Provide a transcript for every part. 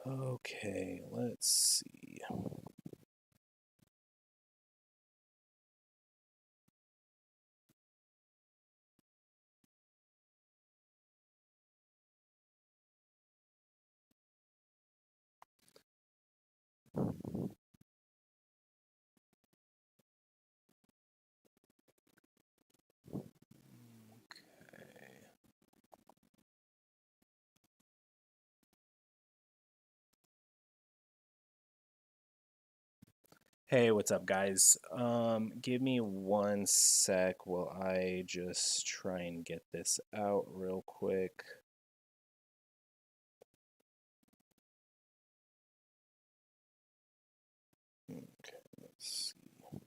Okay, let's see. Okay. Hey, what's up, guys? Give me one sec while I just try and get this out real quick. Okay, let's see.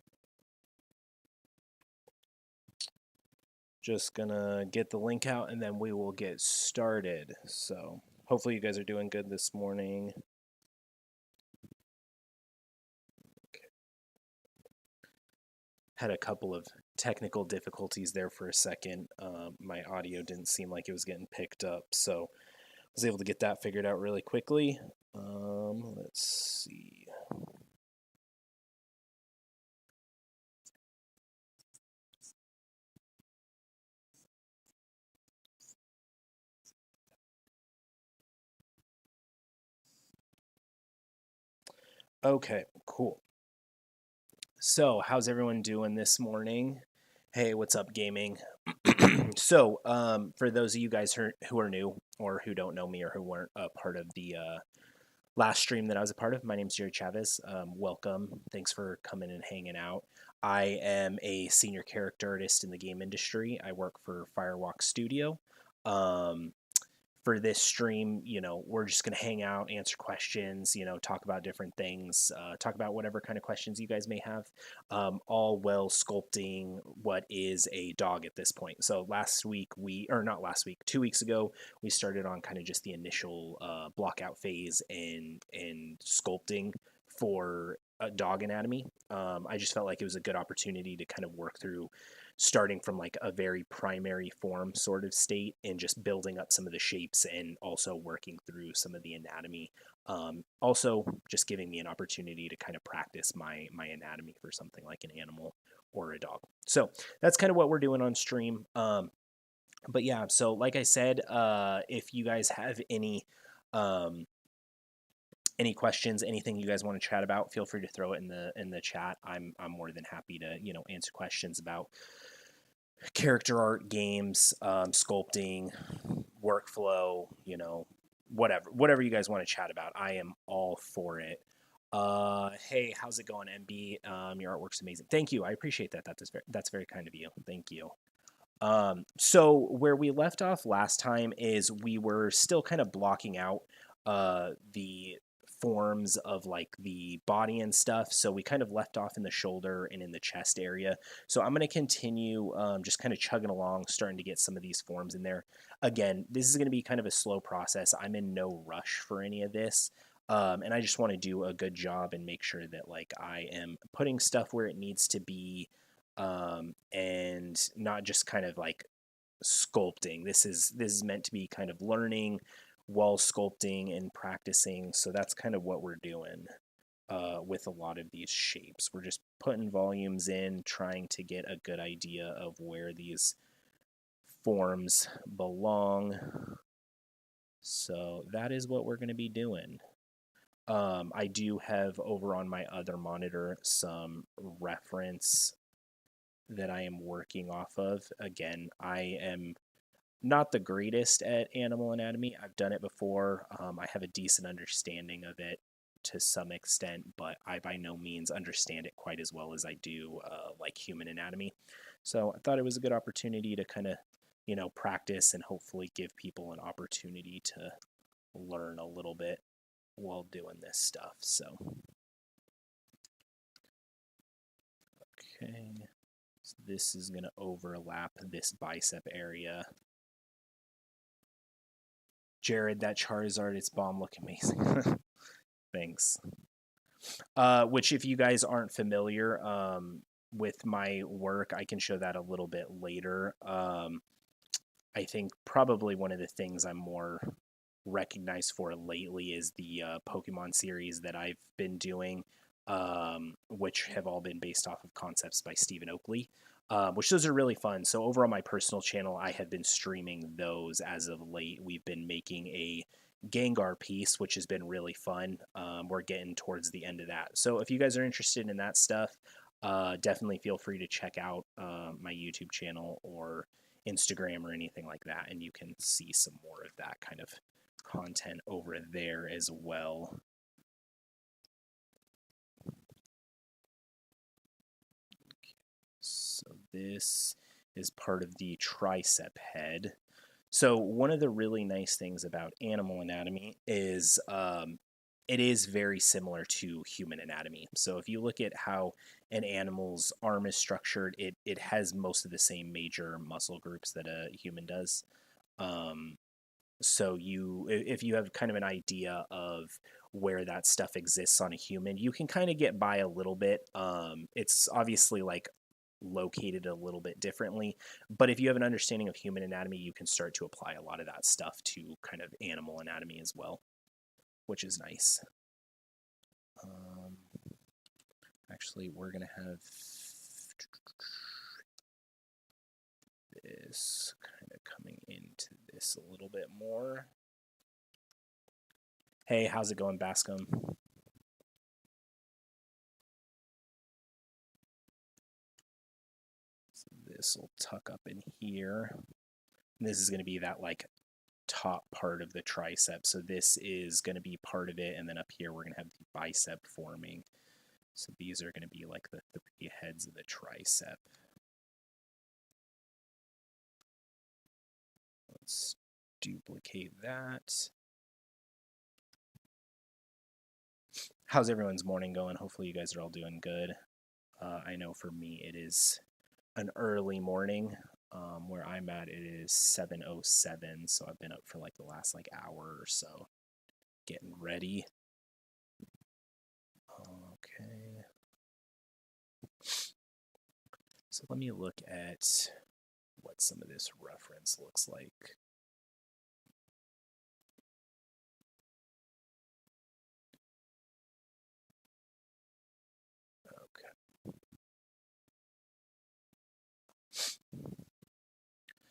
Just gonna get the link out and then we will get started. So, hopefully, you guys are doing good this morning. Okay. Had a couple of technical difficulties there for a second. My audio didn't seem like it was getting picked up, so I was able to get that figured out really quickly. Let's see. Okay, cool. So, how's everyone doing this morning? Hey, what's up, gaming? So, for those of you guys who are new or who don't know me or who weren't a part of the last stream that I was a part of, my name's Chavez. Welcome. Thanks for coming and hanging out. I am a senior character artist in the game industry. I work for Firewalk Studio. Um, for this stream, we're just going to hang out, answer questions, talk about different things, talk about whatever kind of questions you guys may have, all well sculpting what is a dog at this point. So not last week, 2 weeks ago, we started on kind of just the initial blockout phase and sculpting for a dog anatomy. I just felt like it was a good opportunity to kind of work through starting from like a very primary form sort of state and just building up some of the shapes and also working through some of the anatomy. Also, just giving me an opportunity to kind of practice my anatomy for something like an animal or a dog. So that's kind of what we're doing on stream. But yeah, so like I said, if you guys have um, any questions, anything you guys want to chat about, feel free to throw it in the chat. I'm more than happy to answer questions about character art, games, sculpting, workflow, whatever you guys want to chat about. I am all for it. Hey, how's it going, MB? Your artwork's amazing. Thank you. I appreciate that. That's very kind of you. Thank you. So where we left off last time is we were still kind of blocking out the forms of like the body and stuff. So we kind of left off in the shoulder and in the chest area. So I'm going to continue just kind of chugging along, starting to get some of these forms in there. Again, this is going to be kind of a slow process. I'm in no rush for any of this. And I just want to do a good job and make sure that like I am putting stuff where it needs to be, and not just kind of like sculpting. This is meant to be kind of learning while sculpting and practicing. So that's kind of what we're doing with a lot of these shapes. We're just putting volumes in, trying to get a good idea of where these forms belong. So that is what we're going to be doing. I do have over on my other monitor some reference that I am working off of. Again, I am not the greatest at animal anatomy. I've done it before. I have a decent understanding of it to some extent, but I by no means understand it quite as well as I do like human anatomy. So I thought it was a good opportunity to kind of, practice and hopefully give people an opportunity to learn a little bit while doing this stuff. So, okay. So this is going to overlap this bicep area. Jared, that Charizard, its bomb look amazing. Thanks. Which, if you guys aren't familiar with my work, I can show that a little bit later. I think probably one of the things I'm more recognized for lately is the Pokemon series that I've been doing, which have all been based off of concepts by Stephen Oakley, which those are really fun. So over on my personal channel, I have been streaming those as of late. We've been making a Gengar piece, which has been really fun. We're getting towards the end of that. So if you guys are interested in that stuff, definitely feel free to check out my YouTube channel or Instagram or anything like that, and you can see some more of that kind of content over there as well. So this is part of the tricep head. So one of the really nice things about animal anatomy is it is very similar to human anatomy. So if you look at how an animal's arm is structured, it has most of the same major muscle groups that a human does. So if you have kind of an idea of where that stuff exists on a human, you can kind of get by a little bit. It's obviously like located a little bit differently, but if you have an understanding of human anatomy, you can start to apply a lot of that stuff to kind of animal anatomy as well, which is nice. Actually, we're gonna have this kind of coming into this a little bit more. Hey, how's it going, Bascom? So this will tuck up in here. And this is going to be that like top part of the tricep. So this is going to be part of it, and then up here we're going to have the bicep forming. So these are going to be like the three heads of the tricep. Let's duplicate that. How's everyone's morning going? Hopefully you guys are all doing good. I know for me it is an early morning. Where I'm at, it is 7:07, so I've been up for like the last like hour or so, getting ready. Okay. So let me look at what some of this reference looks like.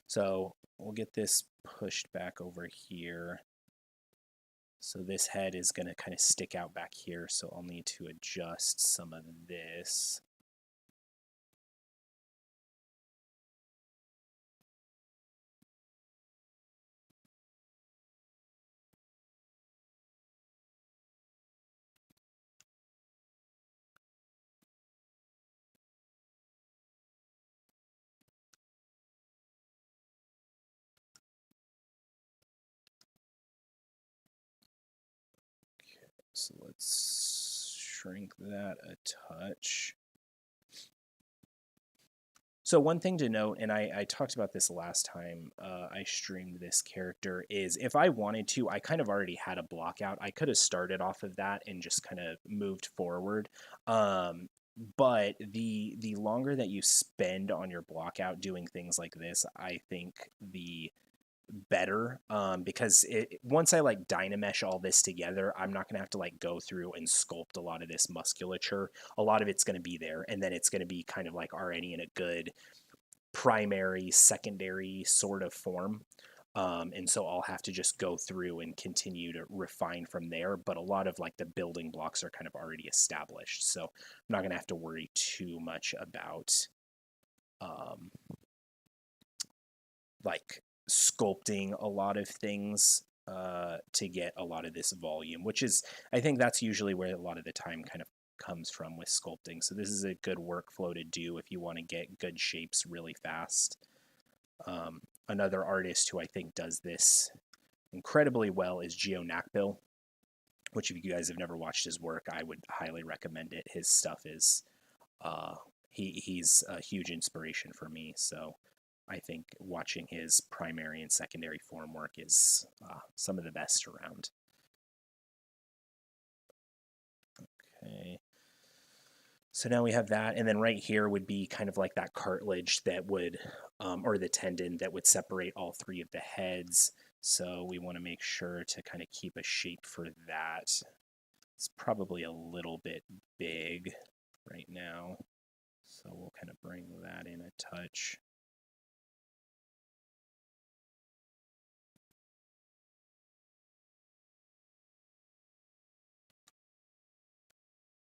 So we'll get this pushed back over here. So this head is going to kind of stick out back here, so I'll need to adjust some of this. So let's shrink that a touch. So one thing to note, and I talked about this last time I streamed this character, is if I wanted to, I kind of already had a block out. I could have started off of that and just kind of moved forward. But the longer that you spend on your block out doing things like this, I think the better, because once I like dynamesh all this together, I'm not gonna have to like go through and sculpt a lot of this musculature. A lot of it's gonna be there, and then it's gonna be kind of like already in a good primary, secondary sort of form. And so I'll have to just go through and continue to refine from there. But a lot of like the building blocks are kind of already established, so I'm not gonna have to worry too much about like sculpting a lot of things to get a lot of this volume, which is, I think that's usually where a lot of the time kind of comes from with sculpting. So this is a good workflow to do if you want to get good shapes really fast. Another artist who I think does this incredibly well is Geo Nakbil, which if you guys have never watched his work, I would highly recommend it. His stuff is, he's a huge inspiration for me, so I think watching his primary and secondary form work is some of the best around. Okay. So now we have that, and then right here would be kind of like that cartilage that would, or the tendon that would separate all three of the heads. So we want to make sure to kind of keep a shape for that. It's probably a little bit big right now. So we'll kind of bring that in a touch.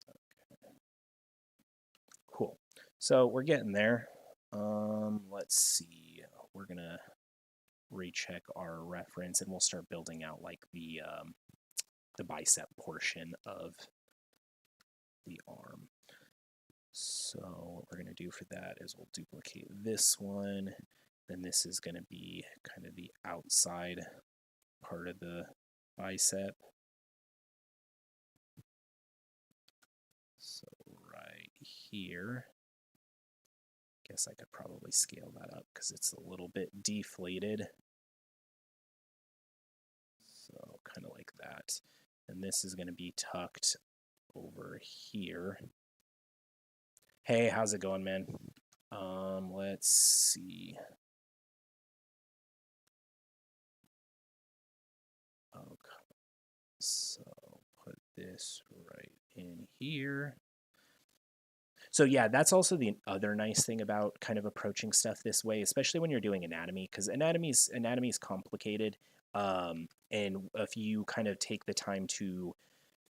Okay. Cool. So we're getting there. Let's see. We're going to recheck our reference and we'll start building out like the bicep portion of the arm. So what we're going to do for that is we'll duplicate this one. Then this is going to be kind of the outside part of the bicep. So right here, guess I could probably scale that up because it's a little bit deflated. So kind of like that. And this is going to be tucked over here. Hey, how's it going, man? Let's see. Okay. So put this right in here. So yeah, that's also the other nice thing about kind of approaching stuff this way, especially when you're doing anatomy, because anatomy's complicated. And if you kind of take the time to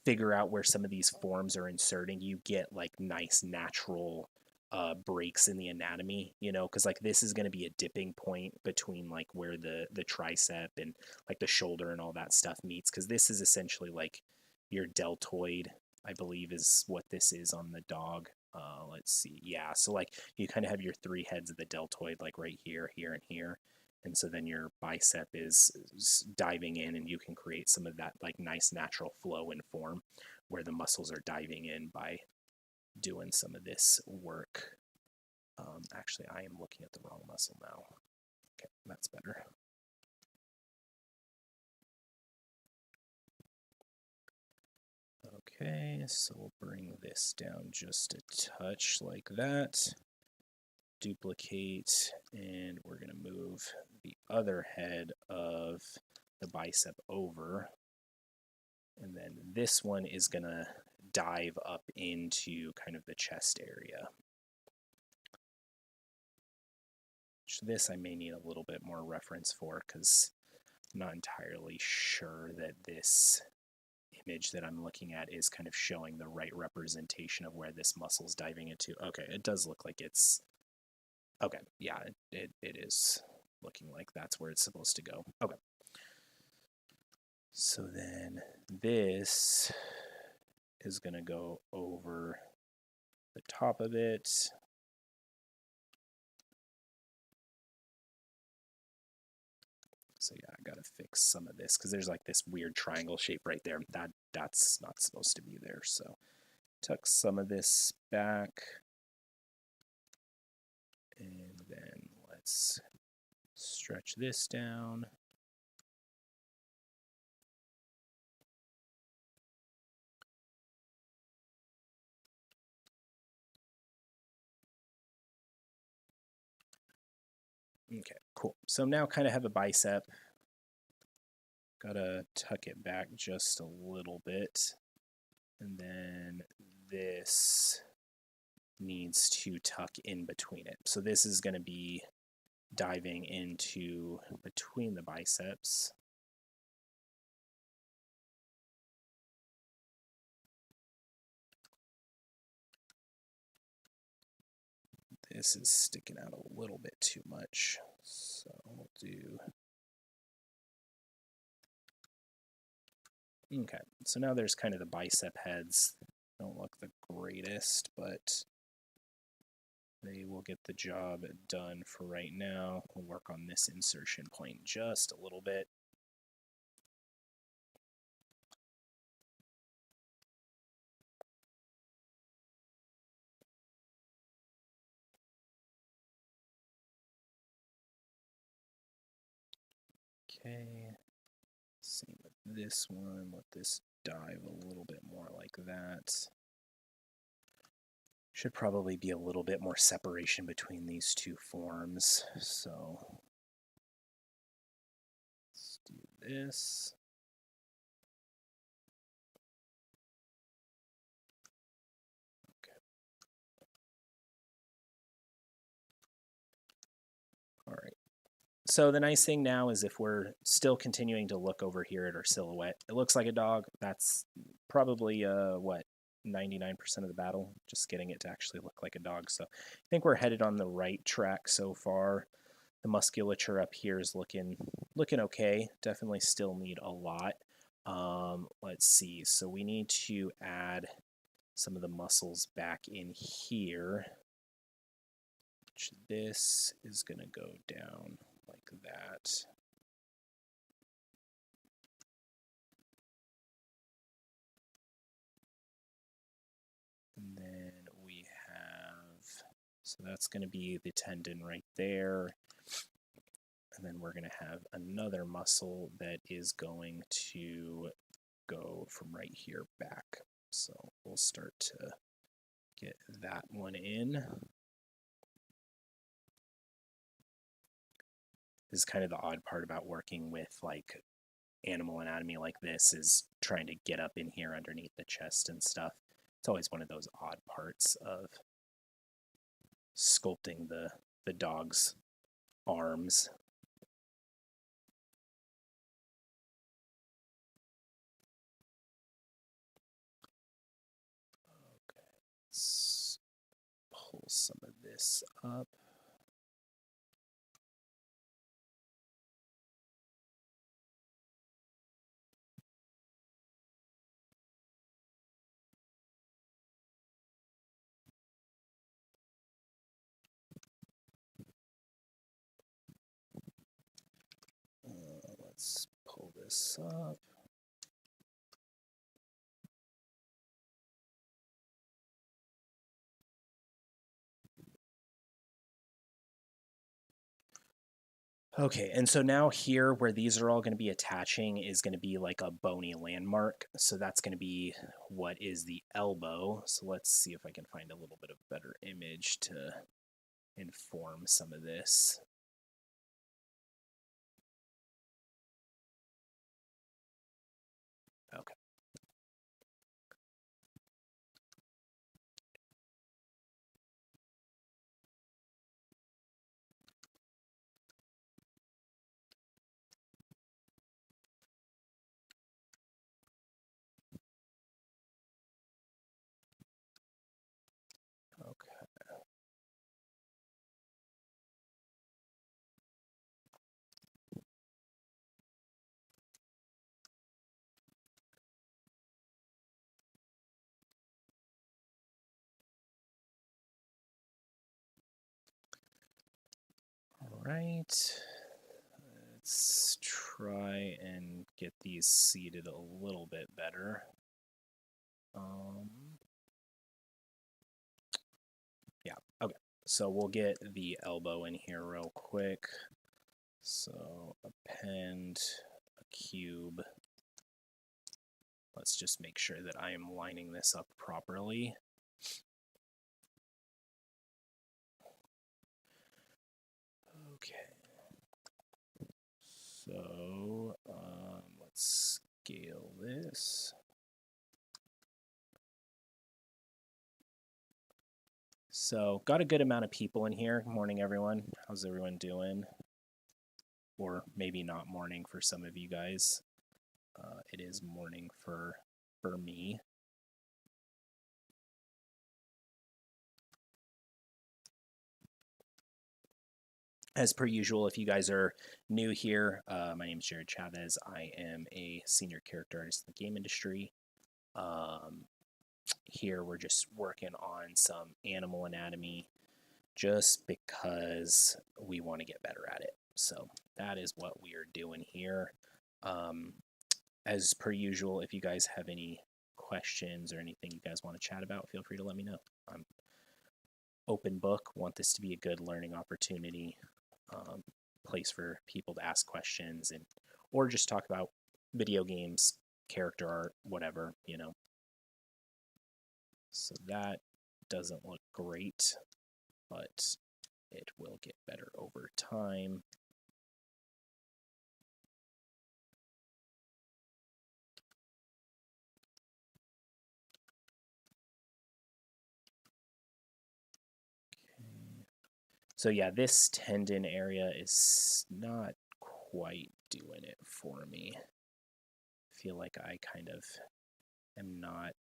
figure out where some of these forms are inserting, you get like nice natural breaks in the anatomy, you know, because like this is going to be a dipping point between like where the tricep and like the shoulder and all that stuff meets, because this is essentially like your deltoid, I believe is what this is on the dog. Let's see. Yeah, so like you kind of have your three heads of the deltoid like right here, here, and here. And so then your bicep is diving in and you can create some of that like nice natural flow and form where the muscles are diving in by doing some of this work. Actually, I am looking at the wrong muscle now. Okay, that's better. Okay, so we'll bring this down just a touch like that. Duplicate, and we're going to move the other head of the bicep over. And then this one is going to dive up into kind of the chest area. This I may need a little bit more reference for because I'm not entirely sure that this image that I'm looking at is kind of showing the right representation of where this muscle is diving into. Okay, it does look like it's... Okay, yeah, it is looking like that's where it's supposed to go. Okay. So then this is going to go over the top of it. So yeah, I got to fix some of this because there's like this weird triangle shape right there. That's not supposed to be there. So tuck some of this back. And then let's stretch this down. Okay, cool. So now kind of have a bicep. Gotta tuck it back just a little bit. And then this needs to tuck in between it. So this is going to be diving into between the biceps. This is sticking out a little bit too much, so we'll do... Okay, so now there's kind of the bicep heads. Don't look the greatest, but they will get the job done for right now. We'll work on this insertion point just a little bit. Okay, same with this one. Let this dive a little bit more like that. Should probably be a little bit more separation between these two forms, so let's do this. Okay. All right. So the nice thing now is if we're still continuing to look over here at our silhouette, it looks like a dog. That's probably, what, 99% of the battle, just getting it to actually look like a dog. So I think we're headed on the right track so far. The musculature up here is looking okay. Definitely still need a lot. Let's see. So we need to add some of the muscles back in here. Which this is going to go down like that. And then we have, so that's going to be the tendon right there. And then we're going to have another muscle that is going to go from right here back. So we'll start to get that one in. This is kind of the odd part about working with like animal anatomy like this, is trying to get up in here underneath the chest and stuff. It's always one of those odd parts of sculpting the dog's arms. Okay, let's pull some of this up. Let's pull this up. Okay, and so now here where these are all going to be attaching is going to be like a bony landmark. So that's going to be what is the elbow. So let's see if I can find a little bit of better image to inform some of this. Okay. All right. Let's try and get these seated a little bit better. Yeah, okay. So we'll get the elbow in here real quick. So append a cube. Let's just make sure that I am lining this up properly. Okay. So let's scale this. So got a good amount of people in here. Morning, everyone. How's everyone doing? Or maybe not morning for some of you guys. It is morning for me. As per usual, if you guys are new here, my name is Jared Chavez. I am a senior character artist in the game industry. Here we're just working on some animal anatomy just because we want to get better at it. So that is what we are doing here. As per usual, if you guys have any questions or anything you guys want to chat about, feel free to let me know. I'm open book, want this to be a good learning opportunity, place for people to ask questions and or just talk about video games, character art, whatever, you know. So that doesn't look great, but it will get better over time. So yeah, this tendon area is not quite doing it for me. I feel like I kind of am not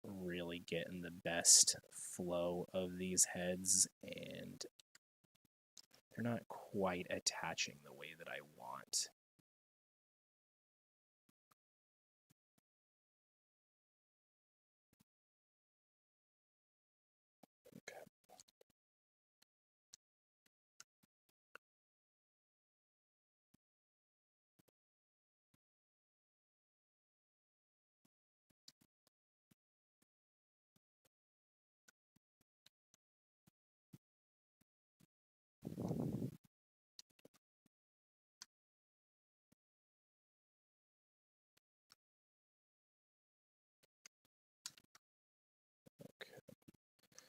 really getting the best flow of these heads, and they're not quite attaching the way that I want.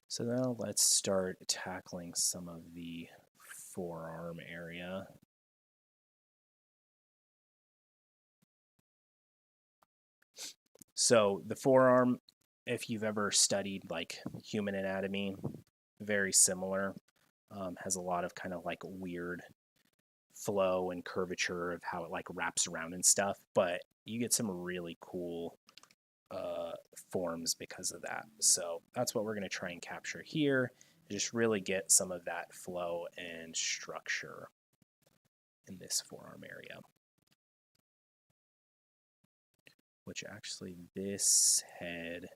So now let's start tackling some of the forearm area. So the forearm, if you've ever studied like human anatomy, very similar. Has a lot of kind of like weird flow and curvature of how it like wraps around and stuff, but you get some really cool forms because of that. So that's what we're going to try and capture here. Just really get some of that flow and structure in this forearm area. Which actually this head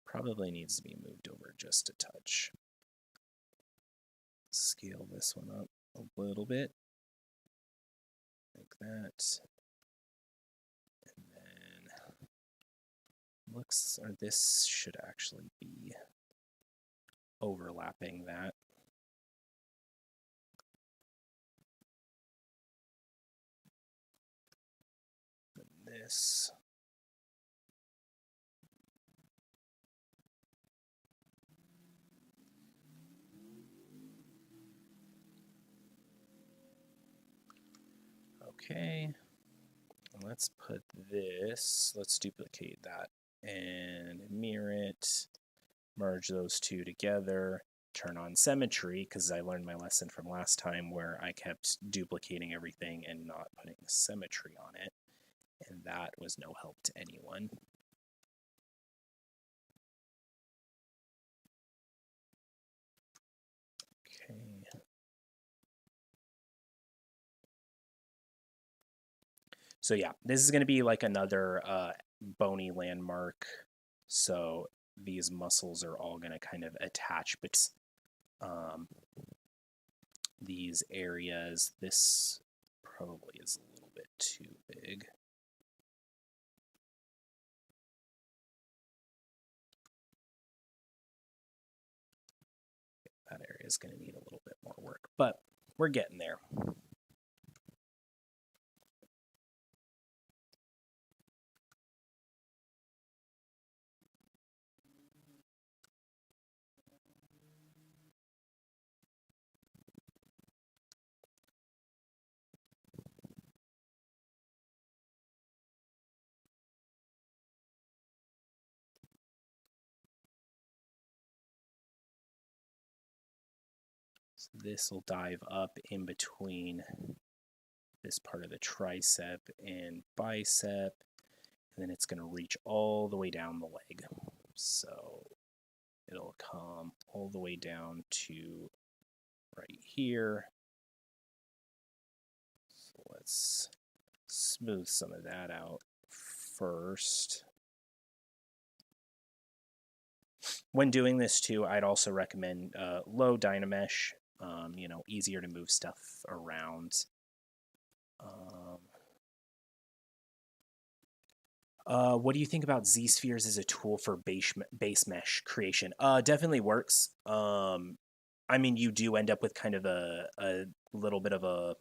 probably needs to be moved over just a touch. Scale this one up a little bit, like that. And then this should actually be overlapping that. And this. Okay, let's put this, let's duplicate that and mirror it, merge those two together, turn on symmetry, because I learned my lesson from last time where I kept duplicating everything and not putting symmetry on it, and that was no help to anyone. Okay. So yeah, this is going to be like another bony landmark. So these muscles are all going to kind of attach, but these areas, this probably is a little bit too big. That area is going to need a little bit more work, but we're getting there. So this will dive up in between this part of the tricep and bicep, and then it's going to reach all the way down the leg. So it'll come all the way down to right here. So let's smooth some of that out first. When doing this too, I'd also recommend low Dynamesh, easier to move stuff around. What do you think about Z-spheres as a tool for base mesh creation? Definitely works. I mean, you do end up with kind of a little bit of a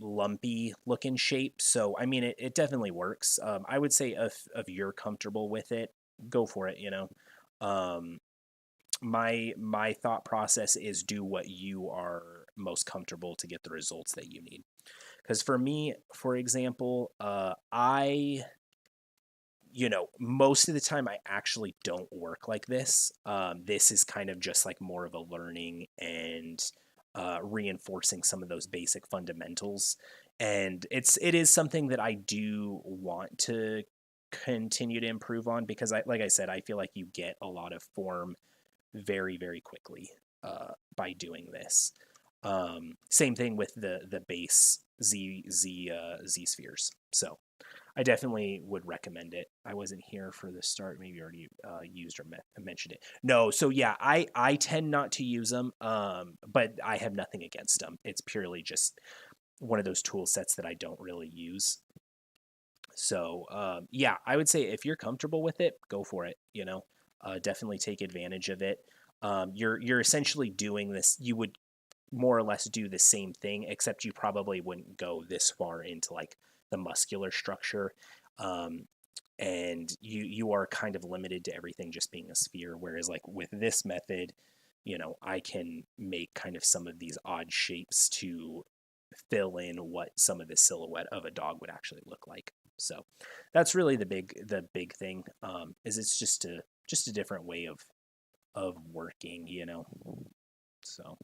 lumpy looking shape. So, I mean, it definitely works. I would say if you're comfortable with it, go for it, my thought process is do what you are most comfortable to get the results that you need. Because for me, for example, I you know, most of the time I actually don't work like this. This is kind of just like more of a learning and reinforcing some of those basic fundamentals. And it is something that I do want to continue to improve on because like I said, I feel like you get a lot of form very, very quickly by doing this. Same thing with the base Z spheres. So I definitely would recommend it. I wasn't here for the start. Maybe you already used or mentioned it. No, so yeah, I tend not to use them, but I have nothing against them. It's purely just one of those tool sets that I don't really use. So yeah, I would say if you're comfortable with it, go for it. You know, definitely take advantage of it. You're essentially doing this. You would more or less do the same thing, except you probably wouldn't go this far into like the muscular structure. Um, and you are kind of limited to everything just being a sphere. Whereas like with this method, you know, I can make kind of some of these odd shapes to fill in what some of the silhouette of a dog would actually look like. So that's really the big thing. Is it's just a different way of working, you know. So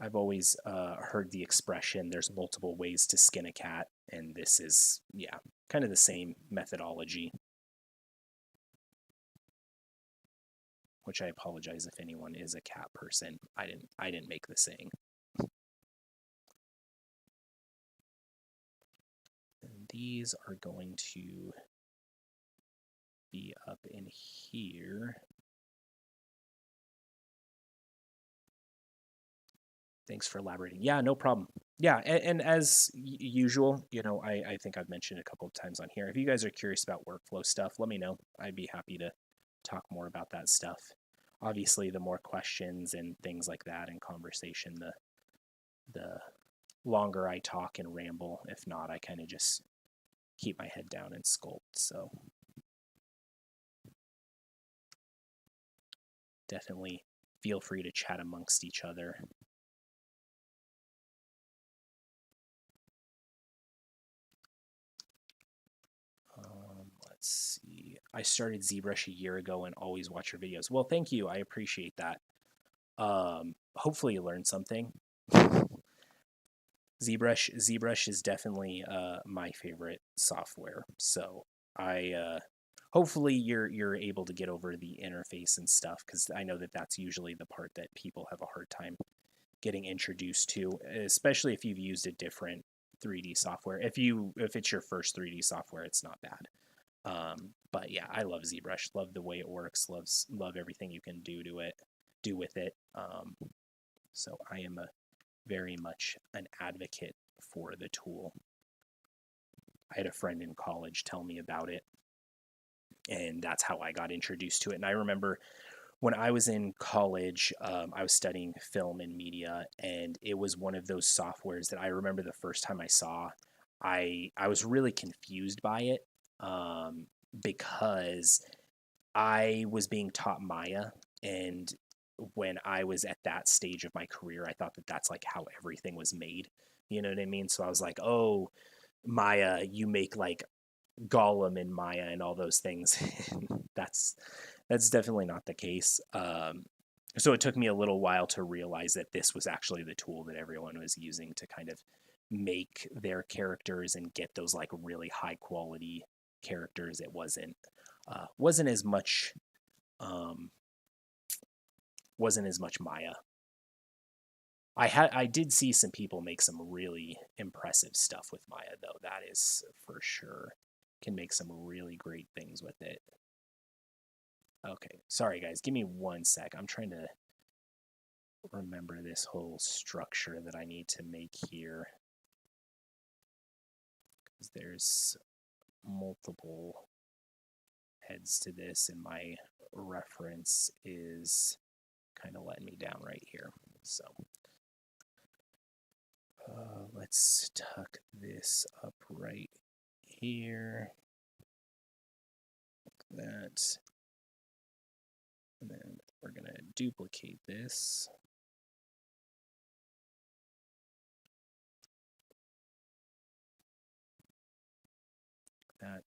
I've always heard the expression there's multiple ways to skin a cat, and this is, yeah, kind of the same methodology, which I apologize if anyone is a cat person. I didn't make the saying. And these are going to be up in here. Thanks for elaborating. Yeah, no problem. Yeah, and as usual, you know, I think I've mentioned a couple of times on here. If you guys are curious about workflow stuff, let me know. I'd be happy to talk more about that stuff. Obviously, the more questions and things like that and conversation, the longer I talk and ramble. If not, I kind of just keep my head down and sculpt. So definitely feel free to chat amongst each other. Let's see. I started ZBrush a year ago and always watch your videos. Well, thank you. I appreciate that. Hopefully you learned something. ZBrush is definitely my favorite software. So I hopefully you're able to get over the interface and stuff, because I know that that's usually the part that people have a hard time getting introduced to, especially if you've used a different 3D software. If it's your first 3D software, it's not bad. But yeah, I love ZBrush. Love the way it works. Love everything you can do with it. So I am very much an advocate for the tool. I had a friend in college tell me about it, and that's how I got introduced to it. And I remember when I was in college, I was studying film and media, and it was one of those softwares that I remember the first time I saw. I was really confused by it, because I was being taught Maya, and when I was at that stage of my career, I thought that that's like how everything was made. You know what I mean? So I was like, oh, Maya, you make like Gollum in Maya and all those things. That's definitely not the case. So it took me a little while to realize that this was actually the tool that everyone was using to kind of make their characters and get those like really high quality characters. It wasn't as much Maya. I did see some people make some really impressive stuff with Maya, though. That is for sure. Can make some really great things with it. Okay, sorry guys, give me 1 sec. I'm trying to remember this whole structure that I need to make here, because there's multiple heads to this, and my reference is kind of letting me down right here. So let's tuck this up right here. That. And then we're going to duplicate this. that.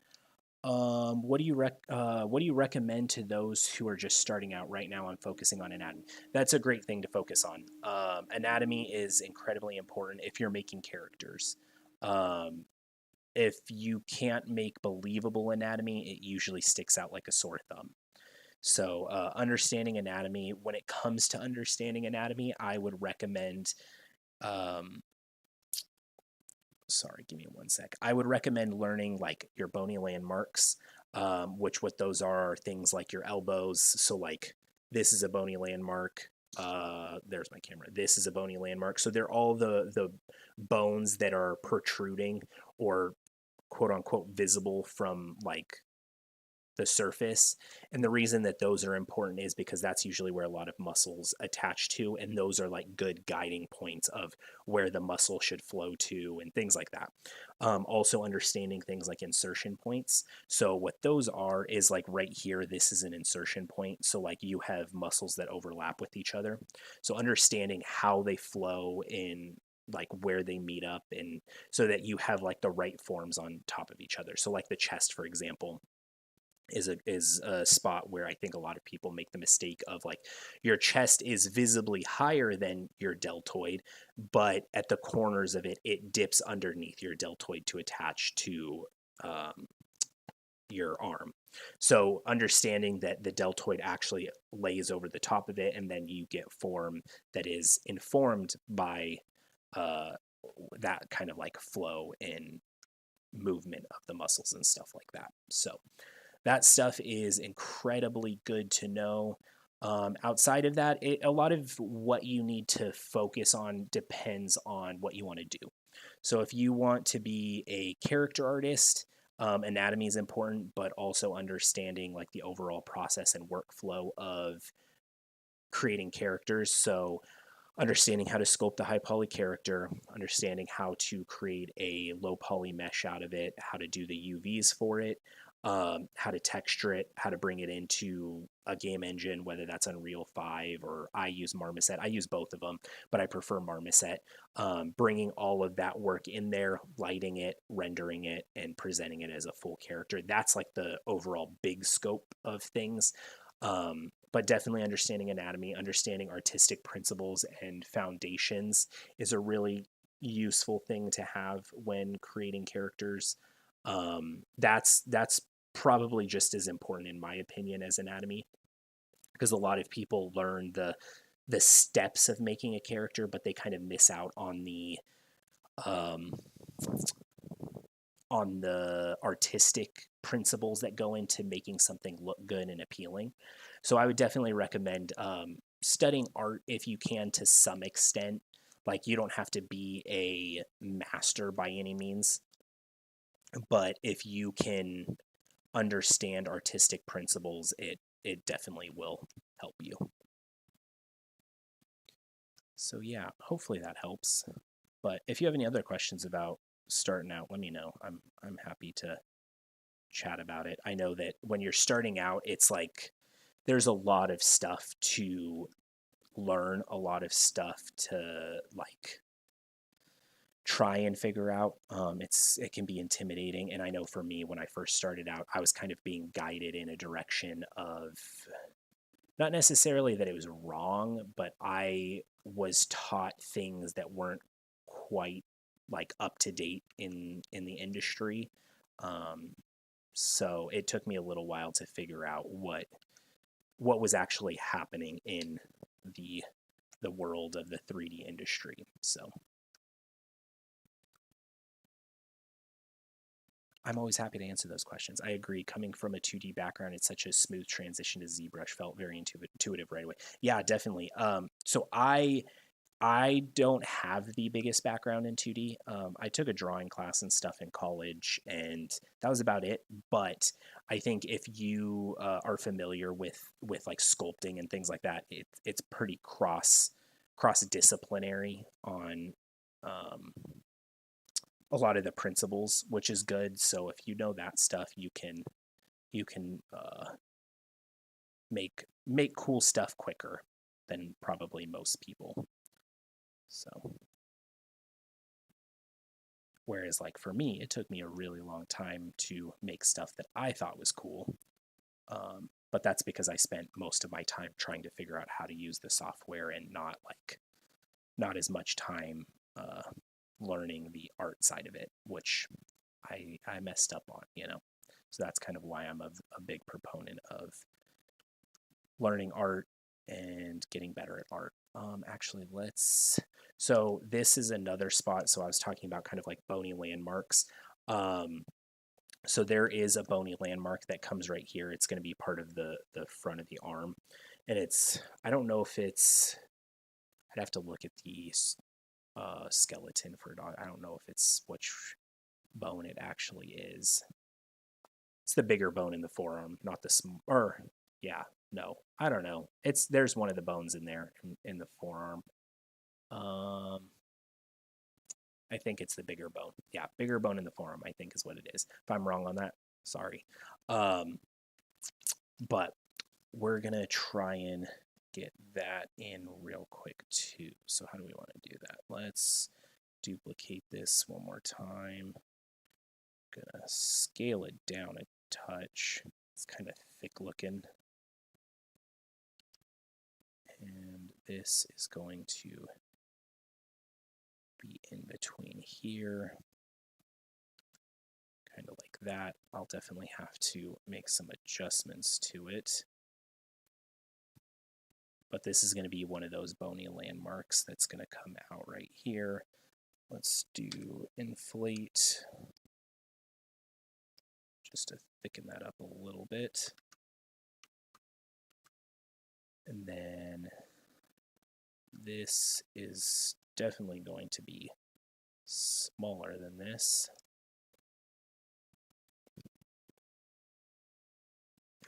What do you recommend to those who are just starting out right now on focusing on anatomy? That's a great thing to focus on. Anatomy is incredibly important if you're making characters. Um, if you can't make believable anatomy, it usually sticks out like a sore thumb. So, understanding anatomy, when it comes to understanding anatomy, I would recommend um, sorry, give me one sec. I would recommend learning like your bony landmarks, which what those are things like your elbows. So like this is a bony landmark. There's my camera. This is a bony landmark. So they're all the bones that are protruding or quote unquote visible from like the surface. And the reason that those are important is because that's usually where a lot of muscles attach to, and those are like good guiding points of where the muscle should flow to and things like that. Also understanding things like insertion points. So what those are is like right here, this is an insertion point. So like you have muscles that overlap with each other. So understanding how they flow in like where they meet up, and so that you have like the right forms on top of each other. So like the chest, for example, is a spot where I think a lot of people make the mistake of like your chest is visibly higher than your deltoid, but at the corners of it, it dips underneath your deltoid to attach to um, your arm. So understanding that the deltoid actually lays over the top of it, and then you get form that is informed by uh, that kind of like flow and movement of the muscles and stuff like that. So that stuff is incredibly good to know. Outside of that, a lot of what you need to focus on depends on what you want to do. So if you want to be a character artist, anatomy is important, but also understanding like the overall process and workflow of creating characters. So understanding how to sculpt a high poly character, understanding how to create a low poly mesh out of it, how to do the UVs for it, how to texture it, how to bring it into a game engine, whether that's Unreal 5 or I use Marmoset. I use both of them, but I prefer Marmoset. Bringing all of that work in there, lighting it, rendering it, and presenting it as a full character. That's like the overall big scope of things. But definitely understanding anatomy, understanding artistic principles and foundations is a really useful thing to have when creating characters. That's probably just as important in my opinion as anatomy, because a lot of people learn the steps of making a character, but they kind of miss out um, on the artistic principles that go into making something look good and appealing. So I would definitely recommend studying art if you can to some extent. Like you don't have to be a master by any means, but if you can understand artistic principles, it definitely will help you. So yeah, hopefully that helps. But if you have any other questions about starting out, let me know. I'm happy to chat about it. I know that when you're starting out, it's like there's a lot of stuff to learn, a lot of stuff to like try and figure out. It can be intimidating, and I know for me when I first started out, I was kind of being guided in a direction of not necessarily that it was wrong, but I was taught things that weren't quite like up to date in the industry. Um, so it took me a little while to figure out what was actually happening in the the world of the 3D industry. So I'm always happy to answer those questions. I agree. Coming from a 2D background, it's such a smooth transition to ZBrush. Felt very intuitive right away. Yeah, definitely. So I don't have the biggest background in 2D. I took a drawing class and stuff in college, and that was about it. But I think if you are familiar with like sculpting and things like that, it's pretty cross disciplinary on um, a lot of the principles, which is good. So if you know that stuff, you can make cool stuff quicker than probably most people. So Whereas like for me, it took me a really long time to make stuff that I thought was cool. But that's because I spent most of my time trying to figure out how to use the software and not as much time learning the art side of it, which I messed up on, you know. So that's kind of why I'm a big proponent of learning art and getting better at art. Actually, so this is another spot. So I was talking about kind of like bony landmarks. So there is a bony landmark that comes right here. It's going to be part of the front of the arm. And I don't know if I'd have to look at the skeleton for it. I don't know if it's which bone it actually is. It's the bigger bone in the forearm, not the yeah, no, I don't know. There's one of the bones in there in the forearm. I think it's the bigger bone. Yeah, bigger bone in the forearm, I think is what it is. If I'm wrong on that, sorry. But we're going to try and get that in real quick too. So how do we want to do that? Let's duplicate this one more time. Gonna scale it down a touch. It's kind of thick looking. And this is going to be in between here, kind of like that. I'll definitely have to make some adjustments to it. But this is going to be one of those bony landmarks that's going to come out right here. Let's do inflate, just to thicken that up a little bit. And then this is definitely going to be smaller than this.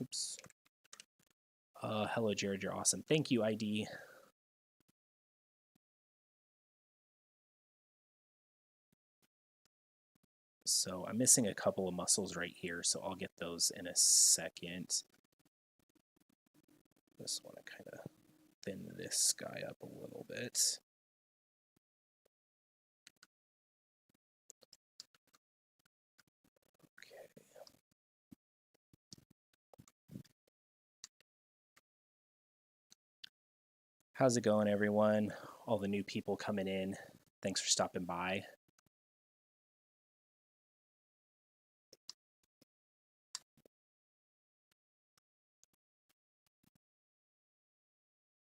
Oops. Hello, Jared, you're awesome. Thank you, ID. So I'm missing a couple of muscles right here, so I'll get those in a second. Just want to kind of thin this guy up a little bit. Okay. How's it going, everyone? All the new people coming in. Thanks for stopping by.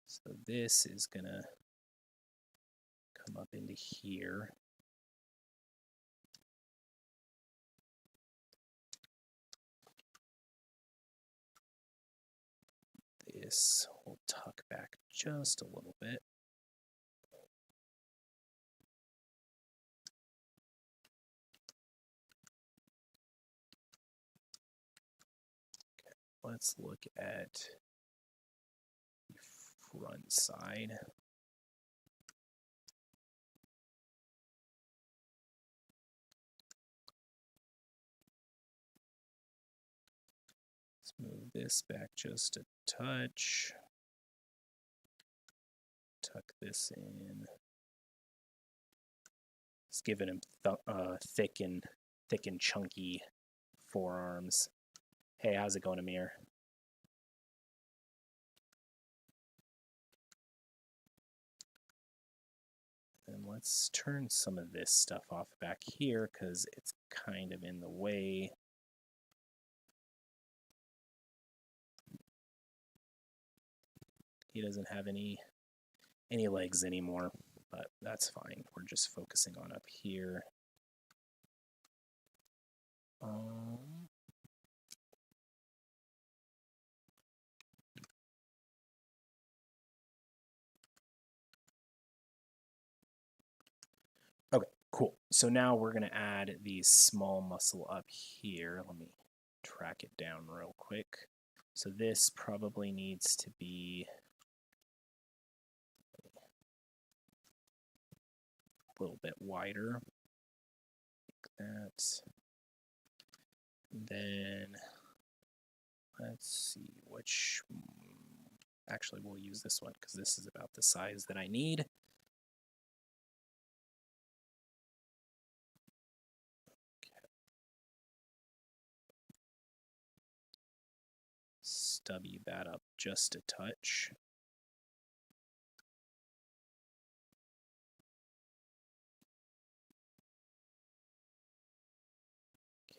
So this is gonna come up into here. This will tuck back just a little bit. Okay, let's look at the front side. Let's move this back just a touch. Tuck this in. It's giving him thick and chunky forearms. Hey, how's it going, Amir? And let's turn some of this stuff off back here because it's kind of in the way. He doesn't have any legs anymore, but that's fine. We're just focusing on up here. Okay, cool. So now we're going to add the small muscle up here. Let me track it down real quick. So this probably needs to be a little bit wider, like that. Then let's see which, actually we'll use this one because this is about the size that I need. W that up just a touch.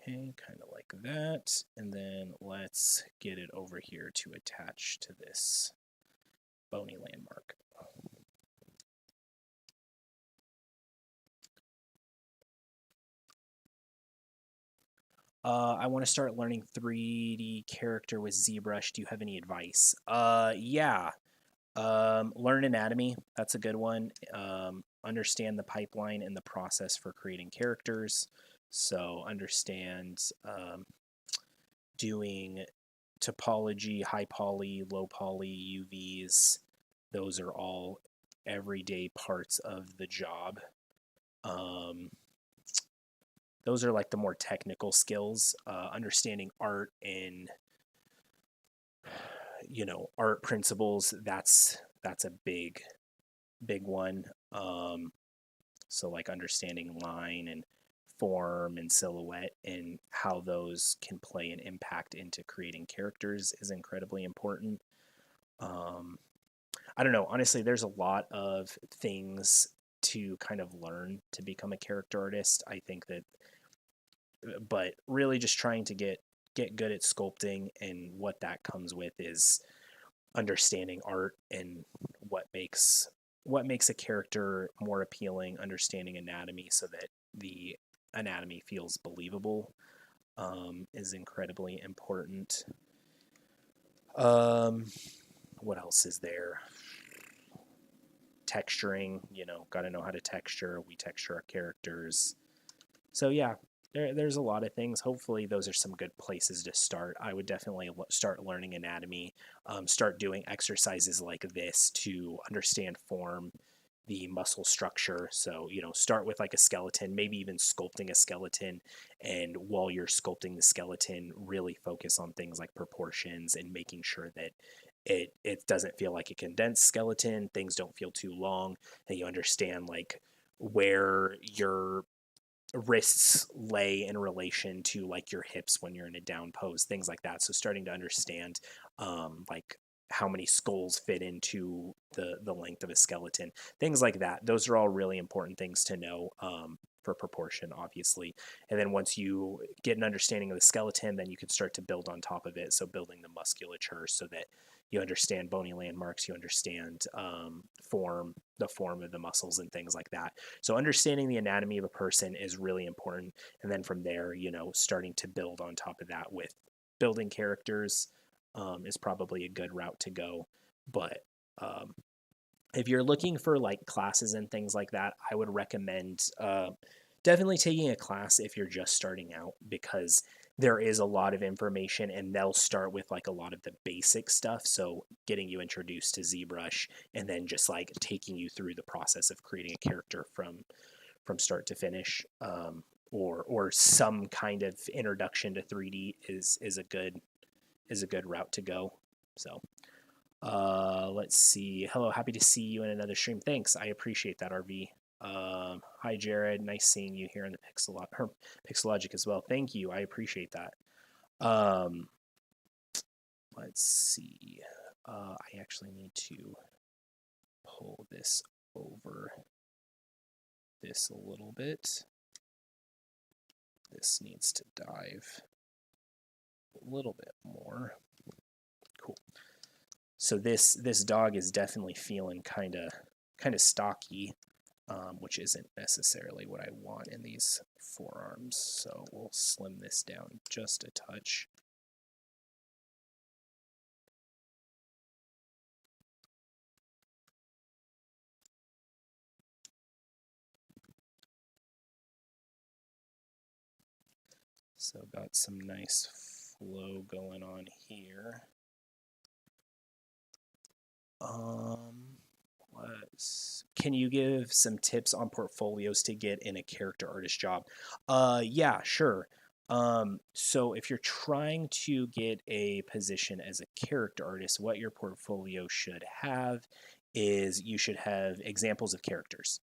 Okay, kind of like that. And then let's get it over here to attach to this bony landmark. I want to start learning 3D character with ZBrush. Do you have any advice? Yeah. Learn anatomy. That's a good one. Understand the pipeline and the process for creating characters. So understand doing topology, high poly, low poly, UVs. Those are all everyday parts of the job. Those are like the more technical skills. Understanding art and art principles. That's a big one. So like understanding line and form and silhouette and how those can play an impact into creating characters is incredibly important. I don't know. Honestly, there's a lot of things to kind of learn to become a character artist. I think that, but really just trying to get good at sculpting, and what that comes with is understanding art and what makes a character more appealing, understanding anatomy so that the anatomy feels believable is incredibly important. What else is there? Texturing, got to know how to texture. We texture our characters. So yeah, there's a lot of things. Hopefully those are some good places to start. I would definitely start learning anatomy, start doing exercises like this to understand form, the muscle structure. So, start with like a skeleton, maybe even sculpting a skeleton. And while you're sculpting the skeleton, really focus on things like proportions and making sure that it doesn't feel like a condensed skeleton. Things don't feel too long, and you understand like where your wrists lay in relation to like your hips when you're in a down pose, things like that. So starting to understand like how many skulls fit into the length of a skeleton, things like that. Those are all really important things to know for proportion, obviously. And then once you get an understanding of the skeleton, then you can start to build on top of it. So building the musculature so that you understand bony landmarks, you understand the form of the muscles and things like that. So understanding the anatomy of a person is really important. And then from there, starting to build on top of that with building characters is probably a good route to go. But if you're looking for like classes and things like that, I would recommend definitely taking a class if you're just starting out, because there is a lot of information and they'll start with like a lot of the basic stuff. So getting you introduced to ZBrush and then just like taking you through the process of creating a character from start to finish, or some kind of introduction to 3D is a good route to go. So let's see. Hello, happy to see you in another stream. Thanks, I appreciate that, RV. Hi, Jared. Nice seeing you here in the Pixelogic as well. Thank you. I appreciate that. Let's see. I actually need to pull this over this a little bit. This needs to dive a little bit more. Cool. So this dog is definitely feeling kind of stocky. Which isn't necessarily what I want in these forearms. So we'll slim this down just a touch. So got some nice flow going on here. Can you give some tips on portfolios to get in a character artist job? Yeah, sure. So if you're trying to get a position as a character artist, what your portfolio should have is you should have examples of characters.